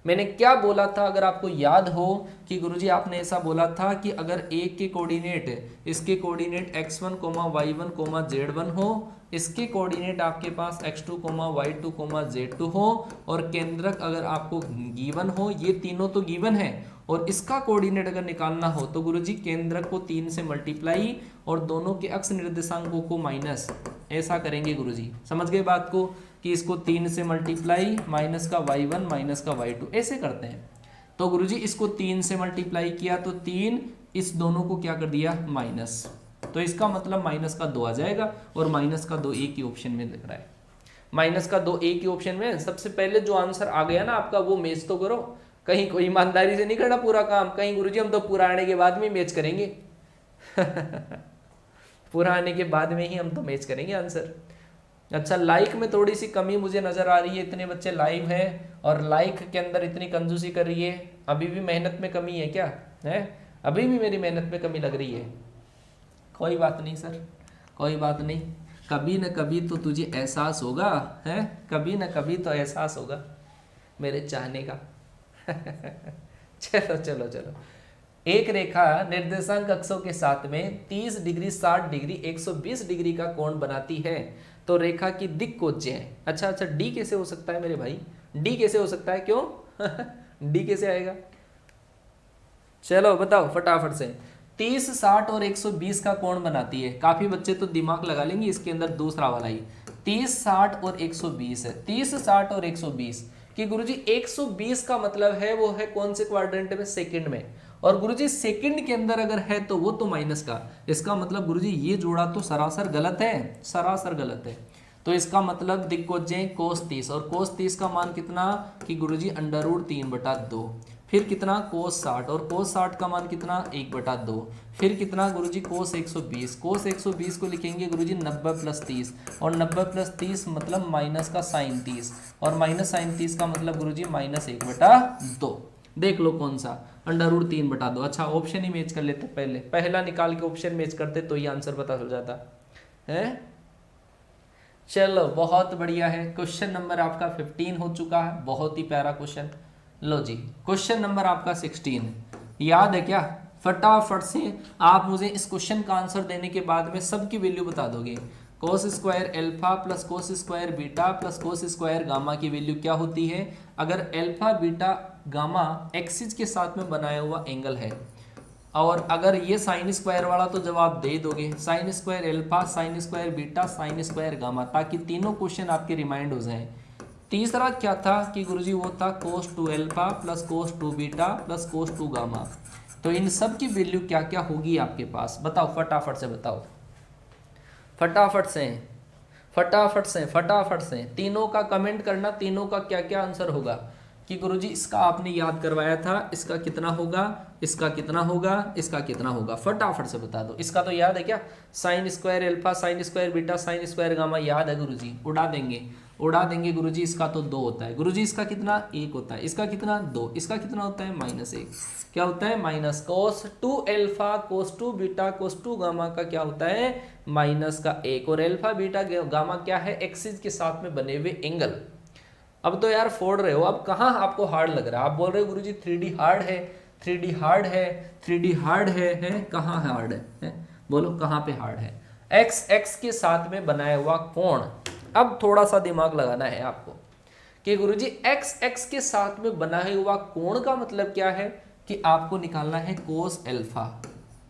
मैंने क्या बोला था, अगर आपको याद हो कि गुरुजी आपने ऐसा बोला था कि अगर ए के कोऑर्डिनेट, इसके कोऑर्डिनेट x1, y1, z1 हो, इसके कोऑर्डिनेट आपके पास x2, y2, z2 हो, और केंद्रक अगर आपको गिवन हो, ये तीनों तो गिवन है, और इसका कोऑर्डिनेट अगर निकालना हो तो गुरुजी केंद्रक को 3 से मल्टीप्लाई और दोनों के अक्ष निर्देशांकों को माइनस, ऐसा करेंगे गुरुजी। समझ गए बात को कि इसको 3 से मल्टीप्लाई, माइनस का y1, माइनस का y2, ऐसे करते हैं। तो गुरुजी इसको 3 से मल्टीप्लाई किया तो 3, इस दोनों को क्या कर दिया माइनस, तो इसका मतलब माइनस का 2 आ जाएगा, और माइनस का 2 एक ही ऑप्शन में दिख रहा है। माइनस का 2 एक ही ऑप्शन में, सबसे पहले जो आंसर आ गया ना आपका वो मैच तो करो, कहीं कोई ईमानदारी से नहीं करना पूरा काम, कहीं गुरुजी हम तो पूरा आने के बाद में मैच करेंगे। पूरा आने के बाद में ही हम तो मैच करेंगे आंसर। अच्छा, लाइक में थोड़ी सी कमी मुझे नजर आ रही है, इतने बच्चे लाइव हैं और लाइक के अंदर इतनी कंजूसी कर रही है, अभी भी मेहनत में कमी है क्या है? अभी भी मेरी मेहनत में कमी लग रही है। कोई बात नहीं सर, कोई बात नहीं, कभी न कभी तो तुझे एहसास होगा, है कभी न कभी तो एहसास होगा मेरे चाहने का। चलो एक रेखा निर्देशांक अक्षों के साथ में 30 डिग्री, 60 डिग्री, 120 डिग्री का कोण बनाती है, तो रेखा की दिक् कोज्य है। अच्छा, डी कैसे हो सकता है मेरे भाई, डी कैसे हो सकता है, क्यों? डी कैसे आएगा? चलो बताओ फटाफट से। 30, 60 और 120 का कोण बनाती है। काफी बच्चे तो दिमाग लगा लेंगे, इसके अंदर दूसरा वाला ही 30, 60 और 120 है। 30, 60 और 120 कि गुरुजी 120 का मतलब है वो है कौन से क्वाड्रेंट में, सेकंड में, और गुरुजी सेकंड के अंदर अगर है तो वो तो माइनस का। इसका मतलब गुरुजी ये जोड़ा तो सरासर गलत है, सरासर गलत है। तो इसका मतलब दिक्कोज्य कोस 30, और कोस 30 का मान कितना कि गुरुजी √3/2। फिर कितना कोस 60, और कोस 60 का मान कितना 1/2, फिर कितना गुरुजी कोस 120, कोस 120 को लिखेंगे गुरुजी 90 + 30, और 90 + 30 मतलब माइनस का साइन 30, और माइनस साइन 30 का मतलब गुरुजी -1/2। देख लो कौन सा, √3/2। अच्छा ऑप्शन ही मैच कर लेते, पहला निकाल के ऑप्शन मैच करते तो ये आंसर पता चल जाता है। चलो बहुत बढ़िया है, क्वेश्चन नंबर आपका 15 हो चुका है, बहुत ही प्यारा क्वेश्चन। लो जी क्वेश्चन नंबर आपका 16 याद है क्या? फटाफट से आप मुझे इस क्वेश्चन का आंसर देने के बाद में सबकी वैल्यू बता दोगे। Cos square alpha plus cos square beta plus cos square gamma की वैल्यू क्या होती है अगर एल्फा बीटा गामा एक्सिस के साथ में बनाया हुआ एंगल है। और अगर ये साइन स्क्वायर वाला तो जवाब दे दोगे, sine square alpha, sign square beta, sine square gamma, ताकि तीनों क्वेश्चन आपके रिमाइंड हो जाएं। तीसरा क्या था कि गुरुजी वो था cos 2 alpha plus cos 2 beta plus cos 2 gamma. तो इन सब की वैल्यू क्या क्या होगी आपके पास, बताओ फटाफट से बताओ, फटाफट से तीनों का कमेंट करना, तीनों का क्या क्या आंसर होगा कि गुरुजी इसका आपने याद करवाया था, इसका कितना होगा, इसका कितना होगा, इसका कितना होगा, फटाफट से बता दो। इसका तो याद है क्या, sine square alpha, sign square beta, sine square gamma याद है गुरुजी, उड़ा देंगे गुरुजी। इसका तो 2 होता है गुरुजी, इसका कितना 1 होता है, इसका कितना 2, इसका कितना होता है -1, क्या होता है minus cos 2 alpha cos 2 beta cos 2 gamma का क्या होता है -1, और एल्फा बीटा गामा क्या है एक्सिस के साथ में बने हुए एंगल। अब तो यार फोड़ रहे हो, अब कहाँ आपको हार्ड लग रहा है, आप बोल रहे हो गुरुजी 3D हार्ड है, 3D हार्ड है, 3D हार्ड है कहाँ हार्ड है? बोलो कहाँ पे हार्ड है? x के साथ में बनाया हुआ कोण। अब थोड़ा सा दिमाग लगाना है आपको कि गुरुजी x के साथ में बनाया हुआ कोण का मतलब क्या है कि आपको निकालना है कोस एल्फा,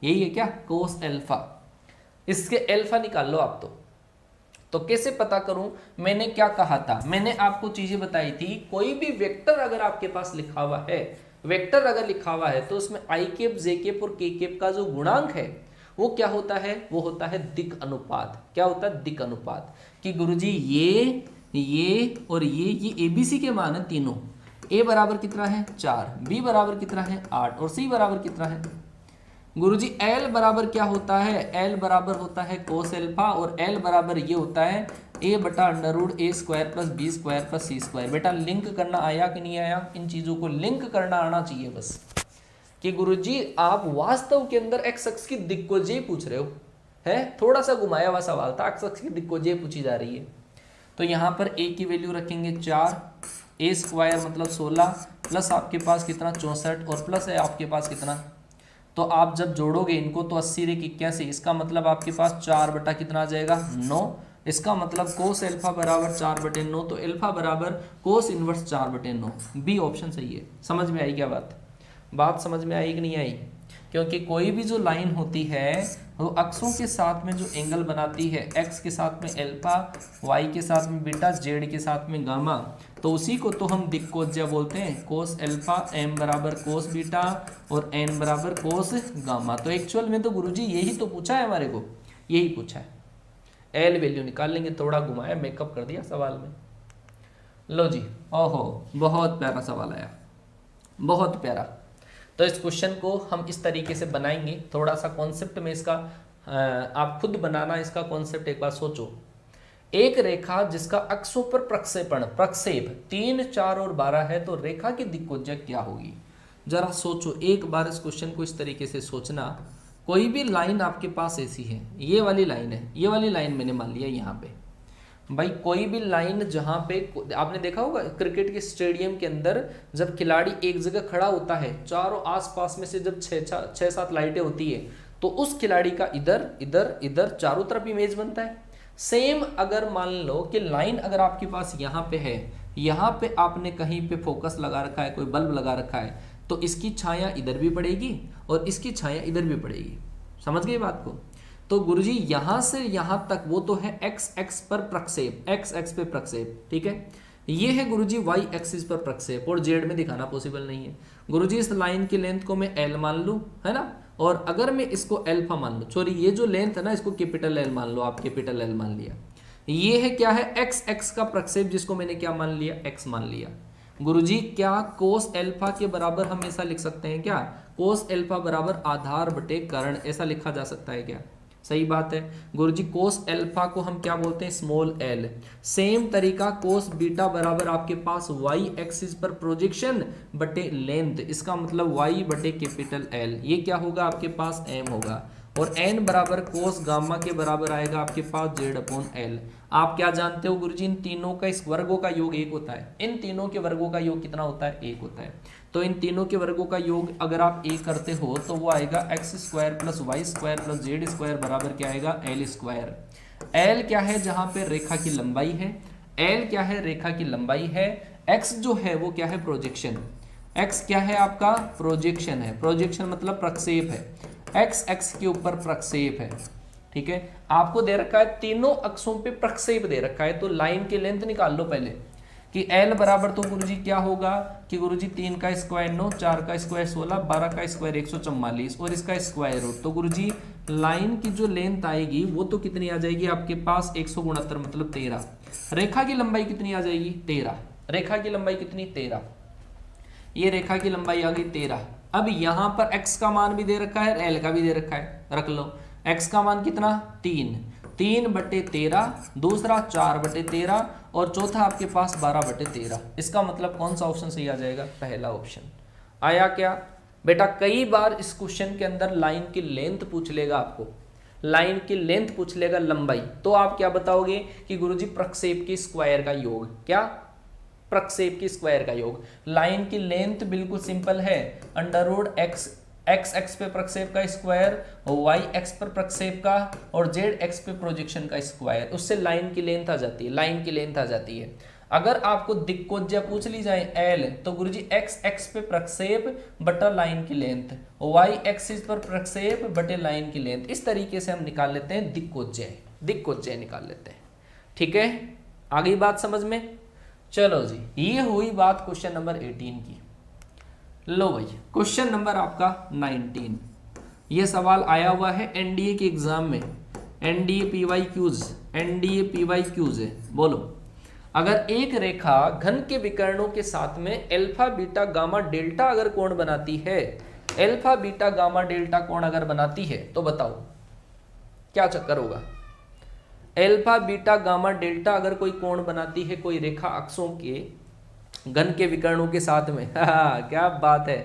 यही है क्या कोस एल्फा, इसके एल्फा निकाल लो आप। तो कैसे पता करूं, मैंने क्या कहा था, मैंने आपको चीजें बताई थी। कोई भी वेक्टर अगर आपके पास लिखा हुआ है, वेक्टर अगर लिखा हुआ है तो उसमें आई कैप, जे कैप और के कैप का जो गुणांक है वो क्या होता है, वो होता है दिक् अनुपात। क्या होता है दिक् अनुपात, कि गुरुजी ये और ये एबीसी के मान है तीनों। ए बराबर कितना है 4, बी बराबर कितना है 8 और सी बराबर कितना है गुरुजी एल बराबर क्या होता है, एल बराबर होता है कोस एल्फा, और एल बराबर ये होता है a/√a² + b² + c²। बेटा लिंक करना आया कि नहीं आया, इन चीजों को लिंक करना आना चाहिए बस। कि गुरुजी आप वास्तव के अंदर एक्स अक्ष की दिक्कोजेय पूछ रहे हो, है थोड़ा सा घुमाया हुआ सवाल था, एक्स अक्ष की दिक्कोजेय पूछी जा रही है। तो यहाँ पर a की वैल्यू रखेंगे 4, a² मतलब 16 प्लस आपके पास कितना 64 और प्लस है आपके पास कितना, तो आप जब जोड़ोगे इनको तो 80 × 81, इसका मतलब आपके पास 4 बटा कितना आ जाएगा 9। इसका मतलब कोस एल्फा बराबर 4/9, तो एल्फा बराबर कोस इनवर्स 4/9। बी ऑप्शन सही है। समझ में आई क्या बात समझ में आई कि नहीं आई? क्योंकि कोई भी जो लाइन होती है वो अक्षों के साथ में जो एंगल बनाती है, एक्स के साथ में एल्फा, वाई के साथ में बीटा, जेड के साथ में गामा, तो उसी को तो हम दिक्कोज्या बोलते हैं। कोस एल्फा एम बराबर कोस बीटा और एन बराबर कोस गामा। तो एक्चुअल में तो गुरुजी यही तो पूछा है हमारे को, यही पूछा है। एल वैल्यू निकाल लेंगे, थोड़ा घुमाया मेकअप कर दिया सवाल में। लो जी, ओहो बहुत प्यारा सवाल आया, बहुत प्यारा। तो इस क्वेश्चन को हम इस तरीके से बनाएंगे, थोड़ा सा कॉन्सेप्ट में इसका आप खुद बनाना, इसका कॉन्सेप्ट एक बार सोचो। एक रेखा जिसका अक्षों पर प्रक्षेप 3, 4 और 12 है, तो रेखा की दिक्कोज्या क्या होगी? जरा सोचो एक बार इस क्वेश्चन को इस तरीके से सोचना। कोई भी लाइन आपके पास ऐसी है, ये वाली लाइन है, ये वाली लाइन मैंने मान लिया यहाँ पे भाई, कोई भी लाइन जहाँ पे आपने देखा होगा क्रिकेट के स्टेडियम के अंदर जब खिलाड़ी एक जगह खड़ा होता है, चारों आसपास में से जब 6-7 लाइटें होती है, तो उस खिलाड़ी का इधर इधर इधर चारों तरफ इमेज बनता है। सेम अगर मान लो कि लाइन अगर आपके पास यहाँ पे है, यहाँ पे आपने कहीं पे फोकस लगा रखा है, कोई बल्ब लगा रखा है, तो इसकी छाया इधर भी पड़ेगी और इसकी छाया इधर भी पड़ेगी। समझ गए बात को? तो गुरुजी यहाँ से यहाँ तक वो तो है x पर प्रक्षेप, x पे प्रक्षेप, ठीक है। ये है गुरुजी y एक्सिस पर प्रक्षेप, और z में दिखाना पॉसिबल नहीं है। गुरुजी इस लाइन की लेंथ को मैं l मान लूँ, है ना, और अगर मैं इसको अल्फा मान लूँ, सॉरी ये जो लेंथ है ना इसको कैपिटल L मान लो, आप कैपिटल L मान लिया। ये है क्या है x का प्रक्षेप, जिसको मैंने क्या मान लिया x मान लिया। गुरुजी क्या कोस एल्फा के बराबर हम ऐसा लिख सकते हैं क्या? कोस एल्फा बराबर आधार बटे कर्ण, ऐसा लिखा जा सकता है क्या? सही बात है गुरुजी। कोस एल्फा को हम क्या बोलते हैं? Small L. सेम तरीका कोस बीटा बराबर आपके पास वाई एक्सिस पर प्रोजेक्शन बटे लेंथ, इसका मतलब वाई बटे कैपिटल एल, ये क्या होगा आपके पास? एम होगा। और एन बराबर कोस गामा के बराबर आएगा आपके पास जेड अपॉन एल। आप क्या जानते हो गुरुजी? इन तीनों का इस वर्गों का योग एक होता है। इन तीनों के वर्गों का योग कितना होता है? एक होता है। तो इन तीनों के वर्गों का योग अगर आप एक करते हो तो वो आएगा X square plus Y square plus Z square बराबर क्या आएगा? L square. एल क्या है? जहां पे रेखा की लंबाई है। एल क्या है? रेखा की लंबाई है। एक्स जो है वो क्या है? प्रोजेक्शन। एक्स क्या है आपका? प्रोजेक्शन है। प्रोजेक्शन मतलब प्रक्षेप है। एक्स एक्स के ऊपर प्रक्षेप है। ठीक है, आपको दे रखा है तीनों अक्षों पे प्रक्षेप दे रखा है, तो लाइन की लेंथ निकाल लो पहले कि L बराबर तो गुरुजी क्या होगा कि गुरुजी 3 का स्क्वायर 9, 4 का स्क्वायर 16, 12 का स्क्वायर 144 और इसका स्क्वायर रूट, तो गुरुजी लाइन की जो लेंथ आएगी वो तो कितनी आ जाएगी आपके पास? 169 मतलब 13। रेखा की लंबाई कितनी आ जाएगी? 13। रेखा की लंबाई कितनी? 13। ये रेखा की लंबाई आ गई 13। अब यहां पर x का मान भी दे रखा है, L का भी दे रखा है, रख लो। x का मान कितना? 3 बटे 13, दूसरा 4 बटे 13 और चौथा आपके पास 12 बटे 13। इसका मतलब कौन सा ऑप्शन सही आ जाएगा? पहला ऑप्शन। आया क्या बेटा? कई बार इस क्वेश्चन के अंदर लाइन की लेंथ पूछ लेगा आपको, लाइन की लेंथ पूछ लेगा, लंबाई, तो आप क्या बताओगे कि गुरुजी प्रक्षेप की स्क्वायर का योग। क्या? प्रक्षेप की स्क्वायर का योग। लाइन की लेंथ बिल्कुल सिंपल है, under root X, X X पे प्रक्षेप का स्क्वायर, वाई एक्स पर प्रक्षेप का और जेड एक्स पे प्रोजेक्शन का स्क्वायर, उससे लाइन की लेंथ आ जाती है। लाइन की लेंथ आ जाती है। अगर आपको दिक्कोज्या पूछ ली जाए एल, तो गुरुजी एक्स एक्स पे प्रक्षेप बटा लाइन की लेंथ, वाई एक्सिस पर प्रक्षेप बटे लाइन की लेंथ, इस तरीके से हम निकाल लेते हैं दिक्कोज्या। दिक्कोज्या निकाल लेते हैं। ठीक है, आ गई बात समझ में? चलो जी, ये हुई बात क्वेश्चन नंबर 18 की। लो भाई, क्वेश्चन नंबर आपका 19। ये सवाल आया हुआ है एनडीए के एग्जाम में। NDA PY Qs, NDA PY Qs है। बोलो, अगर एक रेखा घन के विकर्णों के साथ में एल्फा बीटा गामा डेल्टा अगर कोण बनाती है, एल्फा बीटा गामा डेल्टा कोण अगर बनाती है, तो बताओ क्या चक्कर होगा? एल्फा बीटा गामा डेल्टा अगर कोई कोण बनाती है कोई रेखा अक्षों के घन के विकर्णों के साथ में, क्या बात है,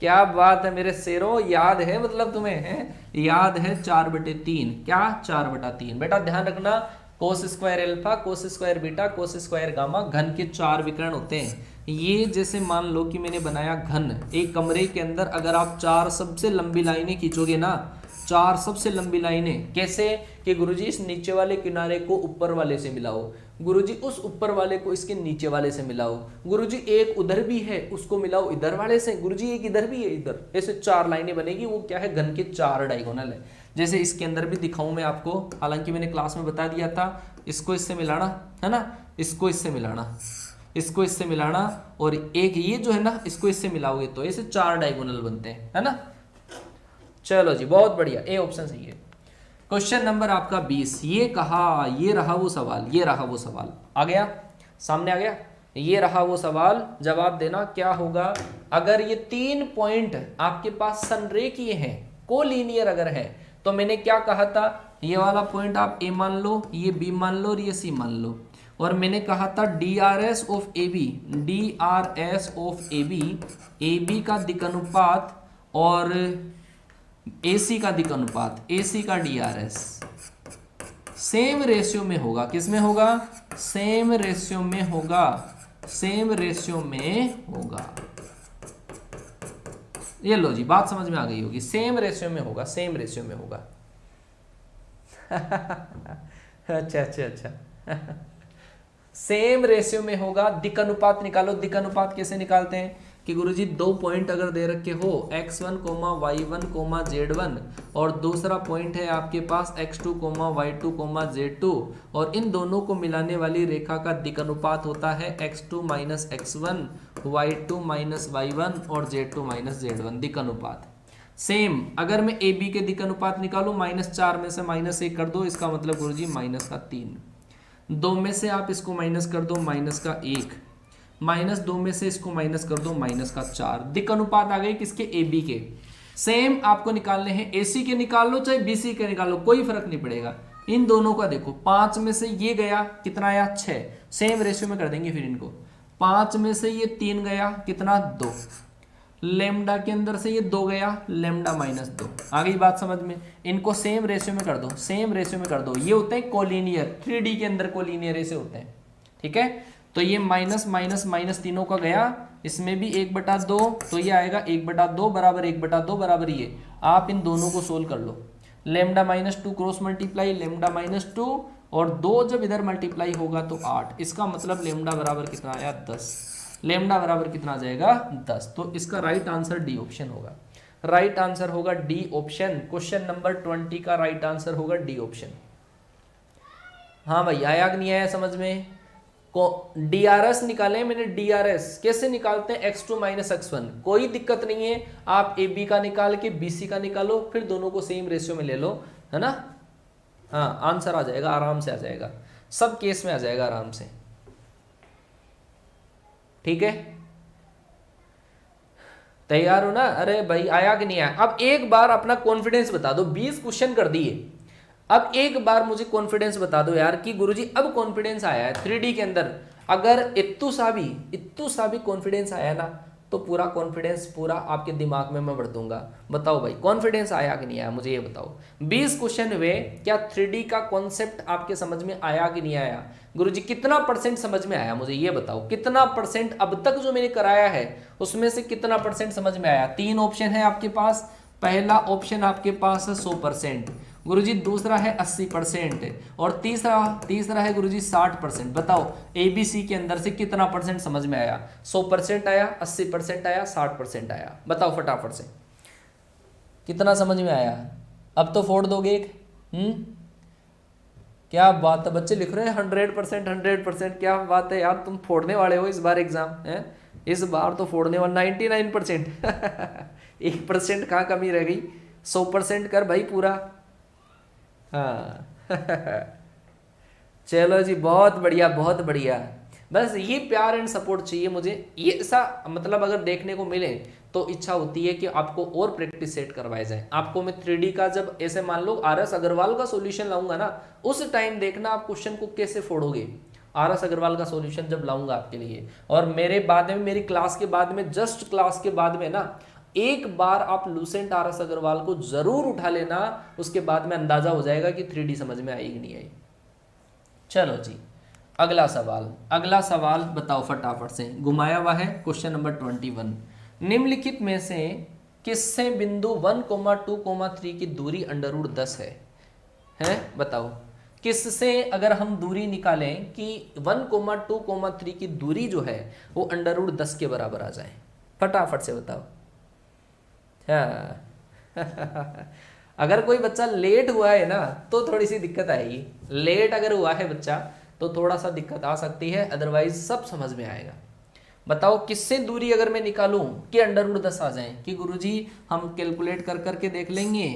क्या बात है मेरे शेरों, याद है मतलब तुम्हें है? याद है 4/3। क्या? 4/3। बेटा ध्यान रखना, कोस स्क्वायर एल्फा, कोस square beta, cos square gamma, घन के 4 विकर्ण होते हैं। ये जैसे मान लो कि मैंने बनाया घन, एक कमरे के अंदर अगर आप 4 सबसे लंबी लाइनें खींचोगे ना, 4 सबसे लंबी लाइनें, कैसे कि गुरुजी इस नीचे वाले किनारे को ऊपर वाले से मिलाओ, गुरुजी उस ऊपर वाले को इसके नीचे वाले से मिलाओ, गुरुजी एक उधर भी है उसको मिलाओ इधर वाले से, गुरुजी एक इधर भी है इधर, ऐसे 4 लाइनें बनेगी। वो क्या है? घन के 4 डायगोनल है। जैसे इसके अंदर भी दिखाऊं मैं आपको, हालांकि मैंने क्लास में बता दिया था, इसको इससे मिलाना है ना, इसको इससे मिलाना, इसको इससे मिलाना और एक ये जो है ना, इसको इससे मिलाओगे तो ऐसे 4 डायगोनल बनते हैं, है ना। चलो जी, बहुत बढ़िया, ए ऑप्शन सही है। क्वेश्चन नंबर आपका 20। ये कहा, ये रहा वो सवाल, ये रहा वो सवाल, आ गया सामने, आ गया, ये रहा वो सवाल। जवाब देना क्या होगा? अगर ये 3 पॉइंट आपके पास संरेखीय हैं, कोलिनियर अगर है, तो मैंने क्या कहा था? ये वाला पॉइंट आप ए मान लो, ये बी मान लो और ये सी मान लो। और मैंने कहा था DRS of AB, DRS of AB, AB का दिक् अनुपात और AC का दिक् अनुपात, AC का DRS सेम रेशियो में होगा। किस में होगा? सेम रेशियो में होगा, सेम रेशियो में होगा। ये लो जी, बात समझ में आ गई होगी, सेम रेशियो में होगा, सेम रेशियो में होगा। अच्छा अच्छा अच्छा सेम रेशियो में होगा। दिक् अनुपात निकालो। दिक् अनुपात कैसे निकालते हैं कि गुरुजी 2 पॉइंट अगर दे रखे हो, x1, y1, z1, और दूसरा पॉइंट है आपके पास x2, y2, z2, और इन दोनों को मिलाने वाली रेखा का दिक् अनुपात होता है x2 - x1, y2 - y1 और z2 - z1, दिक् अनुपात। सेम अगर मैं AB के दिक् अनुपात निकालूं, -4 में से -1 कर दो, इसका मतलब गुरुजी -3। 2 में से आप इसको माइनस कर दो, -1, -2 में से इसको माइनस कर दो, -4। दिक् अनुपात आ गए किसके, ए बी के। सेम आपको निकालने हैं, ए सी के निकाल लो चाहे बी सी के निकाल लो, कोई फर्क नहीं पड़ेगा। इन दोनों का देखो, 5 में से ये गया कितना आया, 6। सेम रेशियो में कर देंगे फिर इनको। 5 में से ये 3 गया कितना, 2। लेमडा के अंदर से ये 2 गया, लेमडा -2। आ गई बात समझ में। इनको सेम रेशियो में कर दो, सेम रेशियो में कर दो। ये होते हैं कोलिनियर, 3D के अंदर कोलिनियर ऐसे होते हैं, ठीक है। तो ये माइनस माइनस माइनस तीनों का गया, इसमें भी 1/2, तो ये आएगा 1/2 बराबर 1/2 बराबर ये। आप इन दोनों को सोल्व कर लो। लेमडा -2 क्रॉस मल्टीप्लाई लेमडा -2 और 2 जब इधर मल्टीप्लाई होगा तो 8। इसका मतलब लेमडा बराबर कितना आया, 10। लेमडा बराबर कितना आ जाएगा, 10। तो इसका राइट आंसर डी ऑप्शन होगा। राइट आंसर होगा डी ऑप्शन। क्वेश्चन नंबर 20 का राइट आंसर होगा डी ऑप्शन। हाँ भाई, आया कि नहीं आया समझ में। DRS निकाले मैंने, DRS कैसे निकालते हैं, x2 - x1। कोई दिक्कत नहीं है, आप AB का निकाल के BC का निकालो, फिर दोनों को सेम रेशियो में ले लो, है ना। हाँ, आंसर आ जाएगा, आराम से आ जाएगा, सब केस में आ जाएगा आराम से, ठीक है। तैयार हो ना। अरे भाई, आया कि नहीं आया। अब एक बार अपना कॉन्फिडेंस बता दो, 20 क्वेश्चन कर दिए। अब एक बार मुझे कॉन्फिडेंस बता दो यार कि गुरुजी अब कॉन्फिडेंस आया है 3D के अंदर। अगर इत्तू सा भी कॉन्फिडेंस आया ना, तो पूरा कॉन्फिडेंस पूरा आपके दिमाग में मैं भर दूंगा। बताओ भाई, कॉन्फिडेंस आया कि नहीं आया, मुझे ये बताओ। 20 क्वेश्चन हुए, क्या 3D का कॉन्सेप्ट आपके समझ में आया कि नहीं आया। गुरुजी कितना % समझ में आया, मुझे ये बताओ। कितना % अब तक जो मैंने कराया है उसमें से कितना % समझ में आया। 3 ऑप्शन है आपके पास। पहला ऑप्शन आपके पास है 100%, गुरुजी दूसरा है 80% और तीसरा है गुरुजी 60%। बताओ ABC के अंदर से कितना % समझ में आया। 100% आया, 80% आया, 60% आया। बताओ फटाफट से कितना समझ में आया। अब तो फोड़ दोगे एक। क्या बात है, बच्चे लिख रहे हैं 100%, 100%। क्या बात है यार, तुम फोड़ने वाले हो इस बार एग्जाम है। इस बार तो फोड़ने वाला 99%। 1% कहाँ कमी रह गई। 100% कर भाई पूरा। हाँ। चलो जी, बहुत बढ़िया, बहुत बढ़िया। बस ये प्यार एंड सपोर्ट चाहिए मुझे। ये ऐसा मतलब अगर देखने को मिले तो इच्छा होती है कि आपको और प्रैक्टिस सेट करवाए जाए। आपको मैं 3D का जब ऐसे मान लो RS अग्रवाल का सॉल्यूशन लाऊंगा ना, उस टाइम देखना आप क्वेश्चन को कैसे फोड़ोगे। RS अग्रवाल का सॉल्यूशन जब लाऊंगा आपके लिए, और मेरे बाद में, मेरी क्लास के बाद में, जस्ट क्लास के बाद में ना, एक बार आप लूसेंट RS अग्रवाल को जरूर उठा लेना। उसके बाद में अंदाजा हो जाएगा कि 3D समझ में आई कि नहीं आई। चलो जी, अगला सवाल बताओ फटाफट से। घुमाया हुआ है क्वेश्चन नंबर 21। निम्नलिखित में से किससे बिंदु 1, 2, 3 की दूरी √10 है। बताओ किससे अगर हम दूरी निकालें कि 1, 2, 3 की दूरी जो है वो √10 के बराबर आ जाए। फटाफट से बताओ। हाँ। अगर कोई बच्चा लेट हुआ है ना तो थोड़ी सी दिक्कत आएगी। लेट अगर हुआ है बच्चा तो थोड़ा सा दिक्कत आ सकती है, अदरवाइज सब समझ में आएगा। बताओ किससे दूरी अगर मैं निकालूं कि √10 आ जाए। कि गुरुजी हम कैलकुलेट कर करके देख लेंगे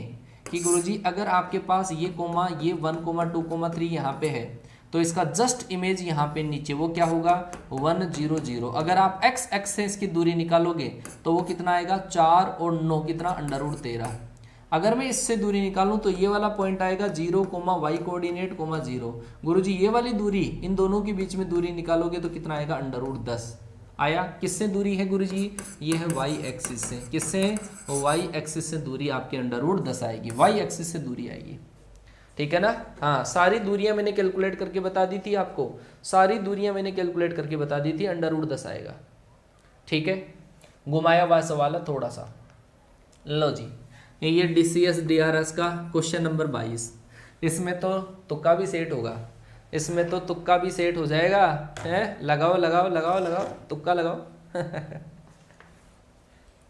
कि गुरुजी अगर आपके पास ये कोमा, ये 1, 2, 3 यहाँ पे है, तो इसका जस्ट इमेज यहाँ पे नीचे वो क्या होगा, 1, 0, 0। अगर आप x एक्स से इसकी दूरी निकालोगे तो वो कितना आएगा, 4 और 9 कितना, √13। अगर मैं इससे दूरी निकालूं तो ये वाला पॉइंट आएगा 0, y कोऑर्डिनेट, 0। गुरुजी ये वाली दूरी, इन दोनों के बीच में दूरी निकालोगे तो कितना आएगा, √10 आया। किससे दूरी है गुरुजी, ये है y एक्सिस से। किससे, y एक्सिस से दूरी आपके √10 आएगी, y एक्सिस से दूरी आएगी, ठीक है ना। हाँ, सारी दूरियां मैंने कैलकुलेट करके बता दी थी आपको, सारी दूरियां मैंने कैलकुलेट करके बता दी थी, √10 आएगा, ठीक है। घुमाया हुआ सवाल है थोड़ा सा। लो जी, ये DCS DRS का क्वेश्चन नंबर 22। इसमें तो तुक्का भी सेट होगा, इसमें तो तुक्का भी सेट हो जाएगा है। लगाओ लगाओ लगाओ लगाओ, तुक्का लगाओ।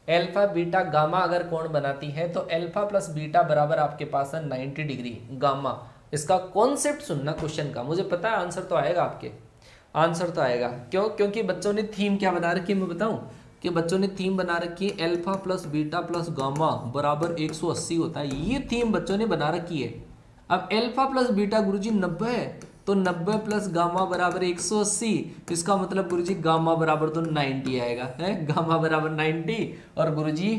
अल्फा बीटा गामा अगर कोण बनाती है तो अल्फा प्लस बीटा बराबर आपके पास है 90 डिग्री गामा। इसका कॉन्सेप्ट सुनना क्वेश्चन का, मुझे पता है आंसर तो आएगा आपके, आंसर तो आएगा। क्यों, क्योंकि बच्चों ने थीम क्या बना रखी है, मैं बताऊं कि बच्चों ने थीम बना रखी है alpha plus beta plus gamma बराबर 180 होता है। ये थीम बच्चों ने बना रखी है। अब अल्फा प्लस बीटा गुरुजी 90 है तो 90 प्लस गामा बराबर 180, इसका मतलब गुरुजी गामा बराबर तो 90 आएगा, है गामा बराबर 90। और गुरुजी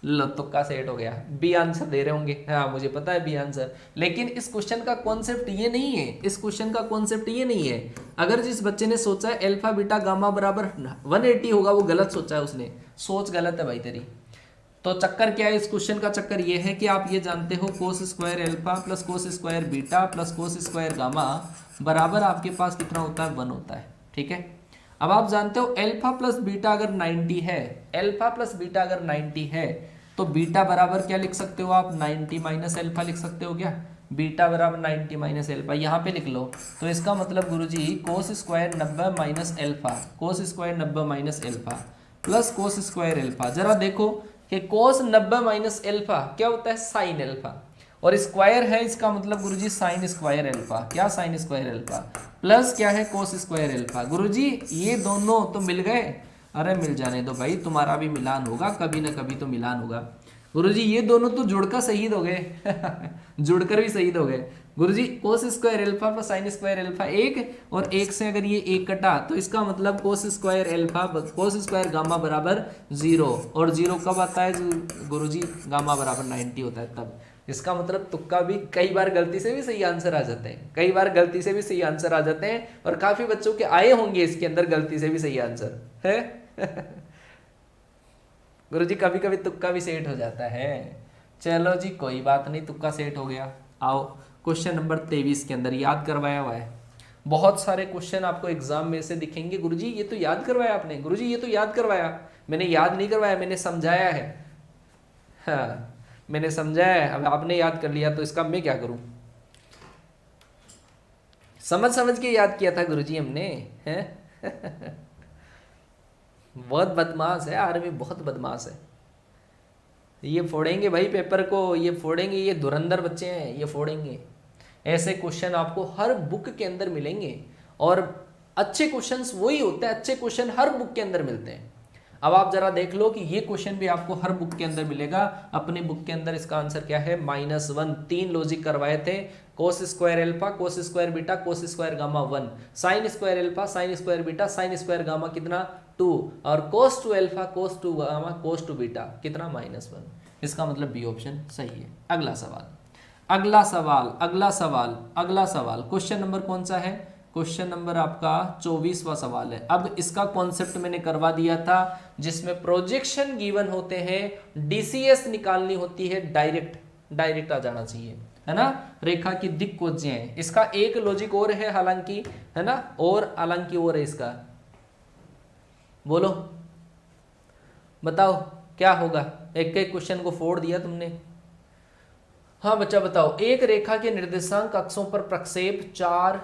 लो तुक्का सेट हो गया, बी आंसर दे रहे होंगे, हाँ मुझे पता है बी आंसर। लेकिन इस क्वेश्चन का कॉन्सेप्ट ये नहीं है, इस क्वेश्चन का कॉन्सेप्ट ये नहीं है। अगर जिस बच्चे ने सोचा है अल्फा बीटा गामा बराबर 180 होगा, वो गलत सोचा है, उसने सोच गलत है भाई तेरी। तो चक्कर क्या है इस क्वेश्चन का? चक्कर ये है कि आप ये जानते हो कोस square alpha plus cos square beta plus cos square gamma बराबर आपके पास कितना होता है? 1 होता है, ठीक है। अब आप जानते हो अल्फा प्लस बीटा अगर 90 है, अल्फा प्लस बीटा अगर 90 है तो बीटा बराबर क्या लिख सकते हो आप? 90 माइनस अल्फा लिख सकते हो क्या? बीटा बराबर 90 माइनस अल्फा, यहाँ पे लिख लो। तो इसका मतलब गुरुजी cos square 90 minus alpha, cos square 90 minus alpha plus cos square alpha. जरा देखो कि कोस 90 माइनस अल्फा क्या होता है? साइन अल्फा, और स्क्वायर है इसका मतलब गुरुजी साइन स्क्वायर अल्फा, क्या साइन स्क्वायर अल्फा, प्लस क्या है? कोस स्क्वायर अल्फा। गुरुजी ये दोनों तो मिल गए, अरे मिल जाने दो भाई, तुम्हारा भी मिलान होगा, कभी ना कभी तो मिलान होगा। गुरुजी ये दोनों तो जुड़कर शहीद हो गए जुड़कर भी शहीद हो गए। गुरुजी cos square alpha plus sine square alpha 1, और 1 से अगर ये 1 कटा तो इसका मतलब कोस square alpha cos square gamma बराबर 0, और 0 कब आता है गुरुजी? गामा बराबर 90 होता है तब। इसका मतलब तुक्का भी कई बार गलती से भी सही आंसर आ जाते हैं, कई बार गलती से भी सही आंसर आ जाते हैं, और काफी बच्चों के आए होंगे इसके अंदर गलती से भी सही आंसर है गुरुजी कभी कभी तुक्का भी सेट हो जाता है। चलो जी कोई बात नहीं, तुक्का सेट हो गया। आओ क्वेश्चन नंबर 23 के अंदर याद करवाया हुआ है, बहुत सारे क्वेश्चन आपको एग्जाम में से दिखेंगे। गुरुजी ये तो याद करवाया आपने, गुरुजी ये तो याद करवाया। मैंने याद नहीं करवाया, मैंने समझाया है, हाँ मैंने समझाया है। अब आपने याद कर लिया तो इसका मैं क्या करूं? समझ समझ के याद किया था गुरुजी हमने, हैं बहुत बदमाश है आर्मी, बहुत बदमाश है। ये फोड़ेंगे भाई पेपर को, ये फोड़ेंगे, ये धुरंधर बच्चे हैं, ये फोड़ेंगे। ऐसे क्वेश्चन आपको हर बुक के अंदर मिलेंगे, और अच्छे क्वेश्चंस वही होते हैं, अच्छे क्वेश्चन हर बुक के अंदर मिलते हैं। अब आप जरा देख लो कि ये क्वेश्चन भी आपको हर बुक के अंदर मिलेगा। अपनी बुक के अंदर इसका आंसर क्या है? -1। 3 लॉजिक करवाए थे, cos square alpha, cos square beta, cos square gamma 1, sine square alpha, sine square beta, sine square gamma कितना? 2, और cos two alpha, cos two gamma, cos two beta कितना? -1। इसका मतलब बी ऑप्शन सही है। अगला सवाल, अगला सवाल, अगला सवाल, अगला सवाल, क्वेश्चन नंबर कौन सा है? क्वेश्चन नंबर आपका 24वां सवाल है। अब इसका कॉन्सेप्ट मैंने करवा दिया था, जिसमें प्रोजेक्शन गिवन होते हैं, डीसीएस निकालनी होती है, डायरेक्ट आ जाना चाहिए, है ना। रेखा की दिक्कोज्याएं, इसका एक लॉजिक और है हालांकि, है ना, और हालांकि और है इसका। बोलो बताओ क्या होगा? एक एक क्वेश्चन को फोड़ दिया तुमने। हाँ बच्चा बताओ, एक रेखा के निर्देशांक अक्षों पर प्रक्षेप 4,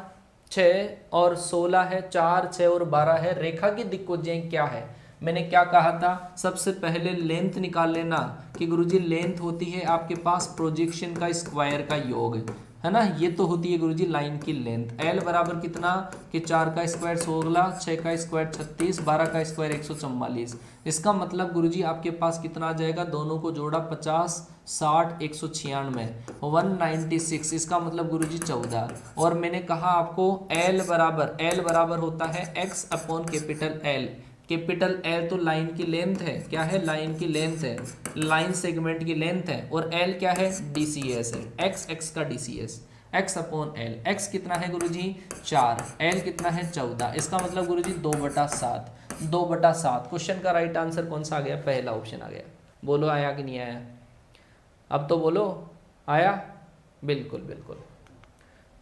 6 और 16 है, 4, 6 और 12 है। रेखा की दिक्कोज्याएं क्या है? मैंने क्या कहा था? सबसे पहले लेंथ निकाल लेना कि गुरुजी लेंथ होती है आपके पास प्रोजेक्शन का स्क्वायर का योग, है ना। ये तो होती है गुरुजी लाइन की लेंथ। एल बराबर कितना कि 4 का स्क्वायर 16, 6 का स्क्वायर 36, 12 का स्क्वायर 144। इसका मतलब गुरुजी आपके पास कितना आ जाएगा? दोनों को जोड़ा 50, 60, 196, 196। इसका मतलब गुरुजी 14। और मैंने कहा आपको एल बराबर होता है x upon capital L. Capital L तो लाइन की लेंथ है, क्या है? लाइन की लेंथ है, लाइन सेगमेंट की लेंथ है। और एल क्या है? डीसीएस है, एक्स का DCS, x upon L. X कितना है गुरुजी? 4, एल कितना है? 14। इसका मतलब गुरुजी 2/7, 2/7। क्वेश्चन का राइट आंसर कौन सा आ गया? पहला ऑप्शन आ गया। बोलो आया कि नहीं आया? अब तो बोलो आया? बिल्कुल बिल्कुल।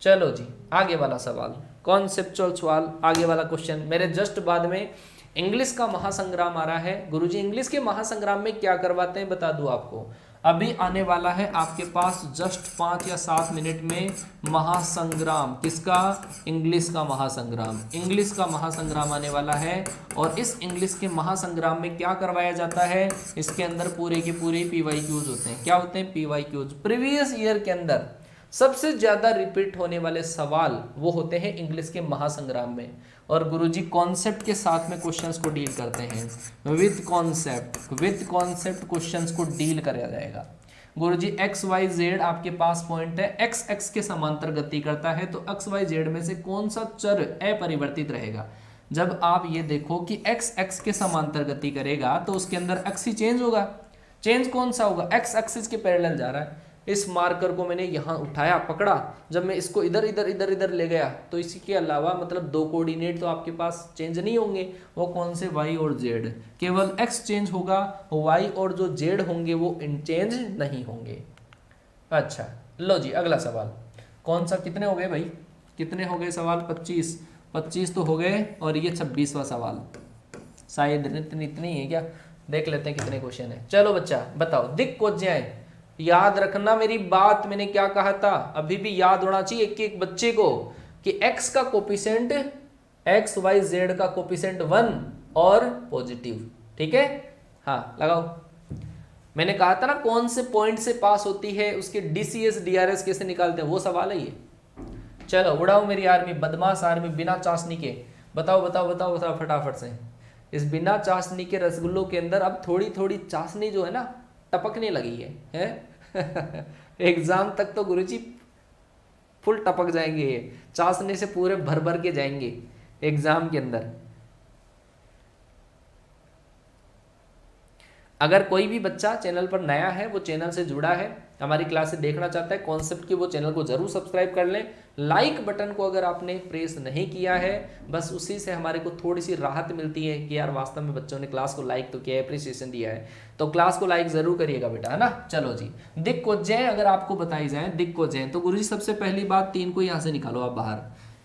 चलो जी आगे वाला सवाल, कॉन्सेप्चुअल सवाल, आगे वाला क्वेश्चन। मेरे जस्ट बाद में इंग्लिश का महासंग्राम आ रहा है। गुरुजी इंग्लिश के महासंग्राम में क्या करवाते हैं बता दूं आपको। अभी आने वाला है आपके पास जस्ट 5 या 7 मिनट में महासंग्राम। किसका? इंग्लिश का महासंग्राम। इंग्लिश का महासंग्राम आने वाला है, और इस इंग्लिश के महासंग्राम में क्या करवाया जाता है? इसके अंदर पूरे के पूरे PYQs होते हैं। क्या होते हैं? PYQs। प्रीवियस ईयर के अंदर सबसे ज्यादा रिपीट होने वाले सवाल वो होते हैं इंग्लिश के महासंग्राम में। और गुरुजी कॉन्सेप्ट के साथ में क्वेश्चंस को डील करते हैं, विद कॉन्सेप्ट क्वेश्चंस को डील करा जाएगा। गुरुजी एक्स वाई जेड आपके पास पॉइंट है, एक्स एक्स के समांतर गति करता है, तो एक्स वाई जेड में से कौन सा चर अपरिवर्तित रहेगा? जब आप ये देखो कि एक्स एक्स के समांतर गति करेगा तो उसके अंदर एक्स ही चेंज होगा। चेंज कौन सा होगा? एक्स एक्सिस के पैरेलल जा रहा है। इस मार्कर को मैंने यहाँ उठाया, पकड़ा, जब मैं इसको इधर इधर इधर इधर ले गया तो इसी के अलावा मतलब दो कोऑर्डिनेट तो आपके पास चेंज नहीं होंगे। वो कौन से? y और z। केवल x चेंज होगा, y और जो z होंगे वो चेंज नहीं होंगे। अच्छा लो जी, अगला सवाल कौन सा? कितने हो गए भाई? कितने हो गए सवाल? 25। 25 तो हो गए, और ये 26वां सवाल शायद इतनी है क्या? देख लेते हैं कितने क्वेश्चन है। चलो बच्चा बताओ, दिक् कोज्याएं। याद रखना मेरी बात, मैंने क्या कहा था, अभी भी याद होना चाहिए एक एक बच्चे को कि x का कोफिशिएंट, x y z का कोफिशिएंट 1 और पॉजिटिव। ठीक है, हाँ लगाओ। मैंने कहा था ना कौन से पॉइंट से पास होती है, उसके DCS DRS कैसे निकालते हैं, वो सवाल है ये। चलो उड़ाओ मेरी आर्मी, बदमाश आर्मी, बिना चाशनी के। बताओ बताओ बताओ बताओ फटाफट से। इस बिना चाशनी के रसगुल्लों के अंदर अब थोड़ी थोड़ी चाशनी जो है ना टपकने लगी है? एग्जाम तक तो गुरुजी फुल टपक जाएंगे, ये चाशनी से पूरे भर भर के जाएंगे एग्जाम के अंदर। अगर कोई भी बच्चा चैनल पर नया है, वो चैनल से जुड़ा है, हमारी क्लास से देखना चाहता है कॉन्सेप्ट की, वो चैनल को जरूर सब्सक्राइब कर लें। लाइक बटन को अगर आपने प्रेस नहीं किया है, बस उसी से हमारे को थोड़ी सी राहत मिलती है कि यार वास्तव में बच्चों ने क्लास को लाइक तो किया है, अप्रिसिएशन दिया है। तो क्लास को लाइक जरूर करिएगा बेटा, है ना। चलो जी, दिक् कोज्याएं अगर आपको बताई जाए, दिक् कोज्याएं, तो गुरुजी सबसे पहली बात 3 को यहाँ से निकालो आप बाहर।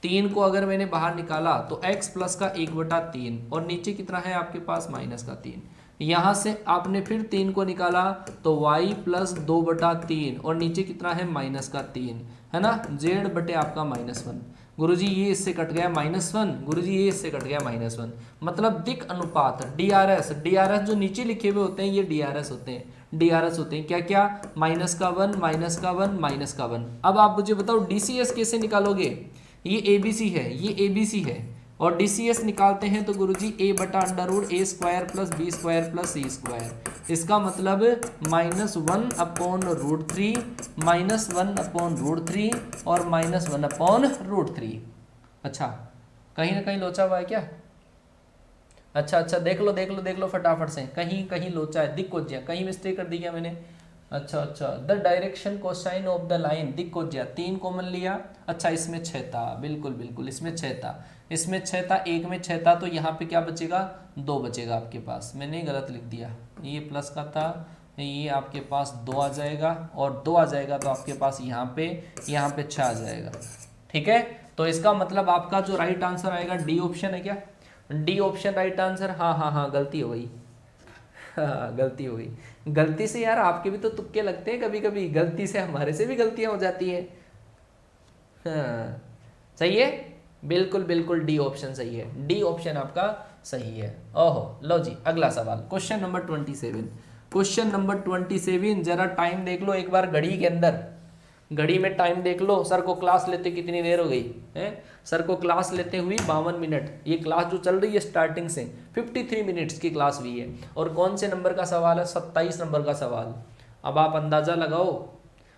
3 को अगर मैंने बाहर निकाला तो x प्लस का 1/3 और नीचे कितना है आपके पास -3। यहाँ से आपने फिर 3 को निकाला तो y प्लस 2/3 और नीचे कितना है -3, है ना। z बटे आपका -1। गुरुजी ये इससे कट गया -1, गुरुजी ये इससे कट गया -1। मतलब दिक् अनुपात DRS जो नीचे लिखे हुए होते हैं ये DRS होते हैं क्या क्या? -1 -1 अब आप मुझे बताओ DCS कैसे निकालोगे? ये ABC है, ये ABC है, और DCS निकालते हैं तो गुरुजी a/√a² + b² + c²। इसका मतलब -1/√3 -1/√3 और -1/√3। अच्छा कहीं ना कहीं लोचा हुआ है क्या? अच्छा देख लो फटाफट से, कहीं लोचा है। दिक् कोज्या कहीं मिस्टेक कर दी क्या मैंने? अच्छा the direction cosine of the line, दिक् कोज्या 3 कॉमन लिया। अच्छा इसमें 6 था, बिल्कुल इसमें 6 था, इसमें 6 था, एक में 6 था, तो यहाँ पे क्या बचेगा? 2 बचेगा आपके पास। मैंने गलत लिख दिया, ये प्लस का था, ये आपके पास 2 आ जाएगा, और 2 आ जाएगा तो आपके पास यहाँ पे 6 आ जाएगा। ठीक है, तो इसका मतलब आपका जो राइट आंसर आएगा डी ऑप्शन है क्या? D option right answer. हाँ गलती हो गई, गलती हो गई। गलती से यार आपके भी तो तुक्के लगते हैं कभी कभी, गलती से हमारे से भी गलतियां हो जाती हैं। हाँ सही है, बिल्कुल डी ऑप्शन सही है, डी ऑप्शन आपका सही है। ओहो लो जी, अगला सवाल क्वेश्चन नंबर 27। क्वेश्चन नंबर 27, जरा टाइम देख लो एक बार घड़ी के अंदर, घड़ी में टाइम देख लो। सर को क्लास लेते कितनी देर हो गई है? सर को क्लास लेते हुई 52 मिनट। ये क्लास जो चल रही है स्टार्टिंग से 53 मिनट्स की क्लास हुई है। और कौन से नंबर का सवाल है? 27 नंबर का सवाल। अब आप अंदाज़ा लगाओ,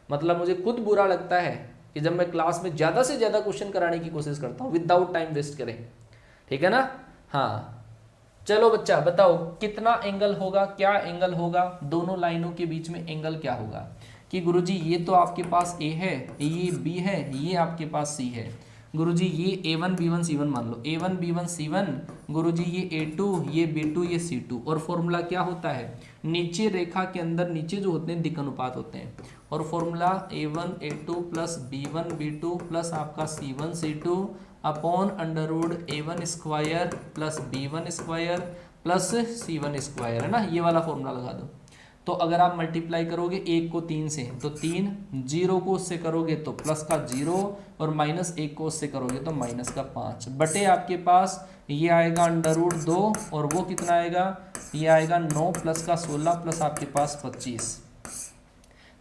मतलब मुझे खुद बुरा लगता है कि जब मैं क्लास में ज़्यादा से ज़्यादा क्वेश्चन कराने की कोशिश करता हूँ विदाउट टाइम वेस्ट करें। ठीक है ना। हाँ चलो बच्चा बताओ कितना एंगल होगा, क्या एंगल होगा, दोनों लाइनों के बीच में एंगल क्या होगा? कि गुरुजी ये तो आपके पास A है, ये B है, ये आपके पास C है। गुरुजी ये A1 B1 C1 मान लो, A1 B1 C1। गुरुजी ये A2, ये B2, ये C2। और फॉर्मूला क्या होता है? नीचे रेखा के अंदर नीचे जो होते हैं दिक् अनुपात होते हैं, और formula A1 A2 plus B1 B2 plus आपका C1 C2 upon √A1² plus B1² plus C1², है ना। ये वाला फॉर्मूला लगा दो। तो अगर आप मल्टीप्लाई करोगे 1 को 3 से तो 3, 0 को उससे करोगे तो प्लस का 0, और -1 को उससे करोगे तो -5 बटे आपके पास ये आएगा √2, और वो कितना आएगा? ये आएगा 9 प्लस का 16 प्लस आपके पास 25।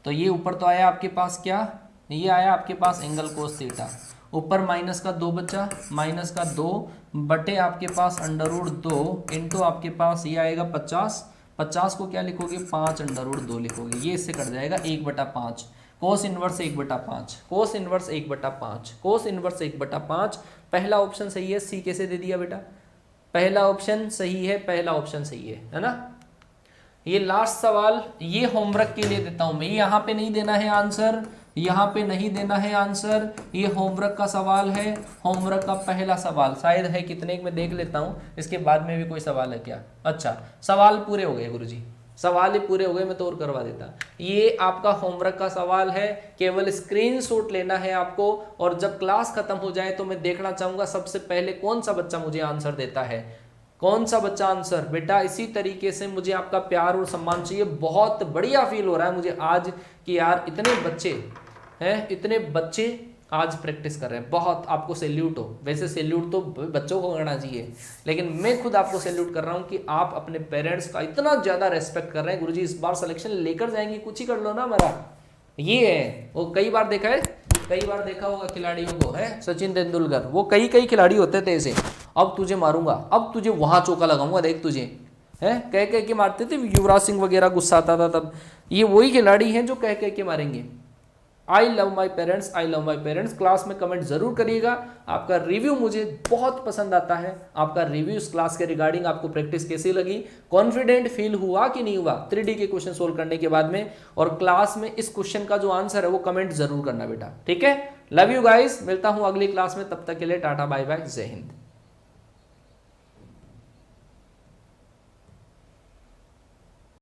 तो ये ऊपर तो आया आपके पास क्या? ये आया आपके पास एंगल कोस थीटा। ऊपर माइनस का 2 बचा, माइनस का 2 बटे आपके पास √2 इंटू आपके पास ये आएगा 50 50 को क्या लिखोगे, 5√2 लिखोगे, ये इससे कट जाएगा 1/5। Cos inverse 1/5, cos inverse 1/5, cos inverse 1/5। पहला ऑप्शन सही है। सी कैसे दे दिया बेटा, पहला ऑप्शन सही है, पहला ऑप्शन सही है ना। ये लास्ट सवाल ये होमवर्क के लिए देता हूं मैं, यहाँ पे नहीं देना है आंसर, यहाँ पे नहीं देना है आंसर, ये होमवर्क का सवाल है, होमवर्क का पहला सवाल। शायद है कितने में देख लेता हूँ, इसके बाद में भी कोई सवाल है क्या। अच्छा सवाल पूरे हो गए गुरुजी, सवाल ही पूरे हो गए, मैं तो और करवा देता। ये आपका होमवर्क का सवाल है, केवल स्क्रीनशॉट लेना है आपको, और जब क्लास खत्म हो जाए तो मैं देखना चाहूंगा सबसे पहले कौन सा बच्चा मुझे आंसर देता है, कौन सा बच्चा आंसर। बेटा इसी तरीके से मुझे आपका प्यार और सम्मान चाहिए। बहुत बढ़िया फील हो रहा है मुझे आज कि यार इतने बच्चे हैं, इतने बच्चे आज प्रैक्टिस कर रहे हैं, बहुत आपको सैल्यूट हो। वैसे सैल्यूट तो बच्चों को करना चाहिए, लेकिन मैं खुद आपको सैल्यूट कर रहा हूं कि आप अपने पेरेंट्स का इतना ज्यादा रेस्पेक्ट कर रहे हैं। गुरुजी इस बार सिलेक्शन लेकर जाएंगे, कुछ ही कर लो ना हमारा। ये है वो, कई बार देखा है, कई बार देखा होगा खिलाड़ियों को, है सचिन तेंदुलकर, वो कई खिलाड़ी होते थे ऐसे, अब तुझे मारूंगा, अब तुझे वहां चौका लगाऊंगा, देख तुझे, है कह के मारते थे। युवराज सिंह वगैरह गुस्सा आता था तब। ये वही खिलाड़ी हैं जो कह के मारेंगे। I love my parents, I love my parents. Class में कमेंट जरूर करिएगा, आपका रिव्यू मुझे बहुत पसंद आता है। आपका रिव्यू इस क्लास के रिगार्डिंग, आपको प्रैक्टिस कैसी लगी, कॉन्फिडेंट फील हुआ कि नहीं हुआ 3D के क्वेश्चन सोल्व करने के बाद में, और क्लास में इस क्वेश्चन का जो आंसर है वो कमेंट जरूर करना बेटा, ठीक है। लव यू गाइस, मिलता हूं अगली क्लास में, तब तक के लिए टाटा बाय बाय, जय हिंद।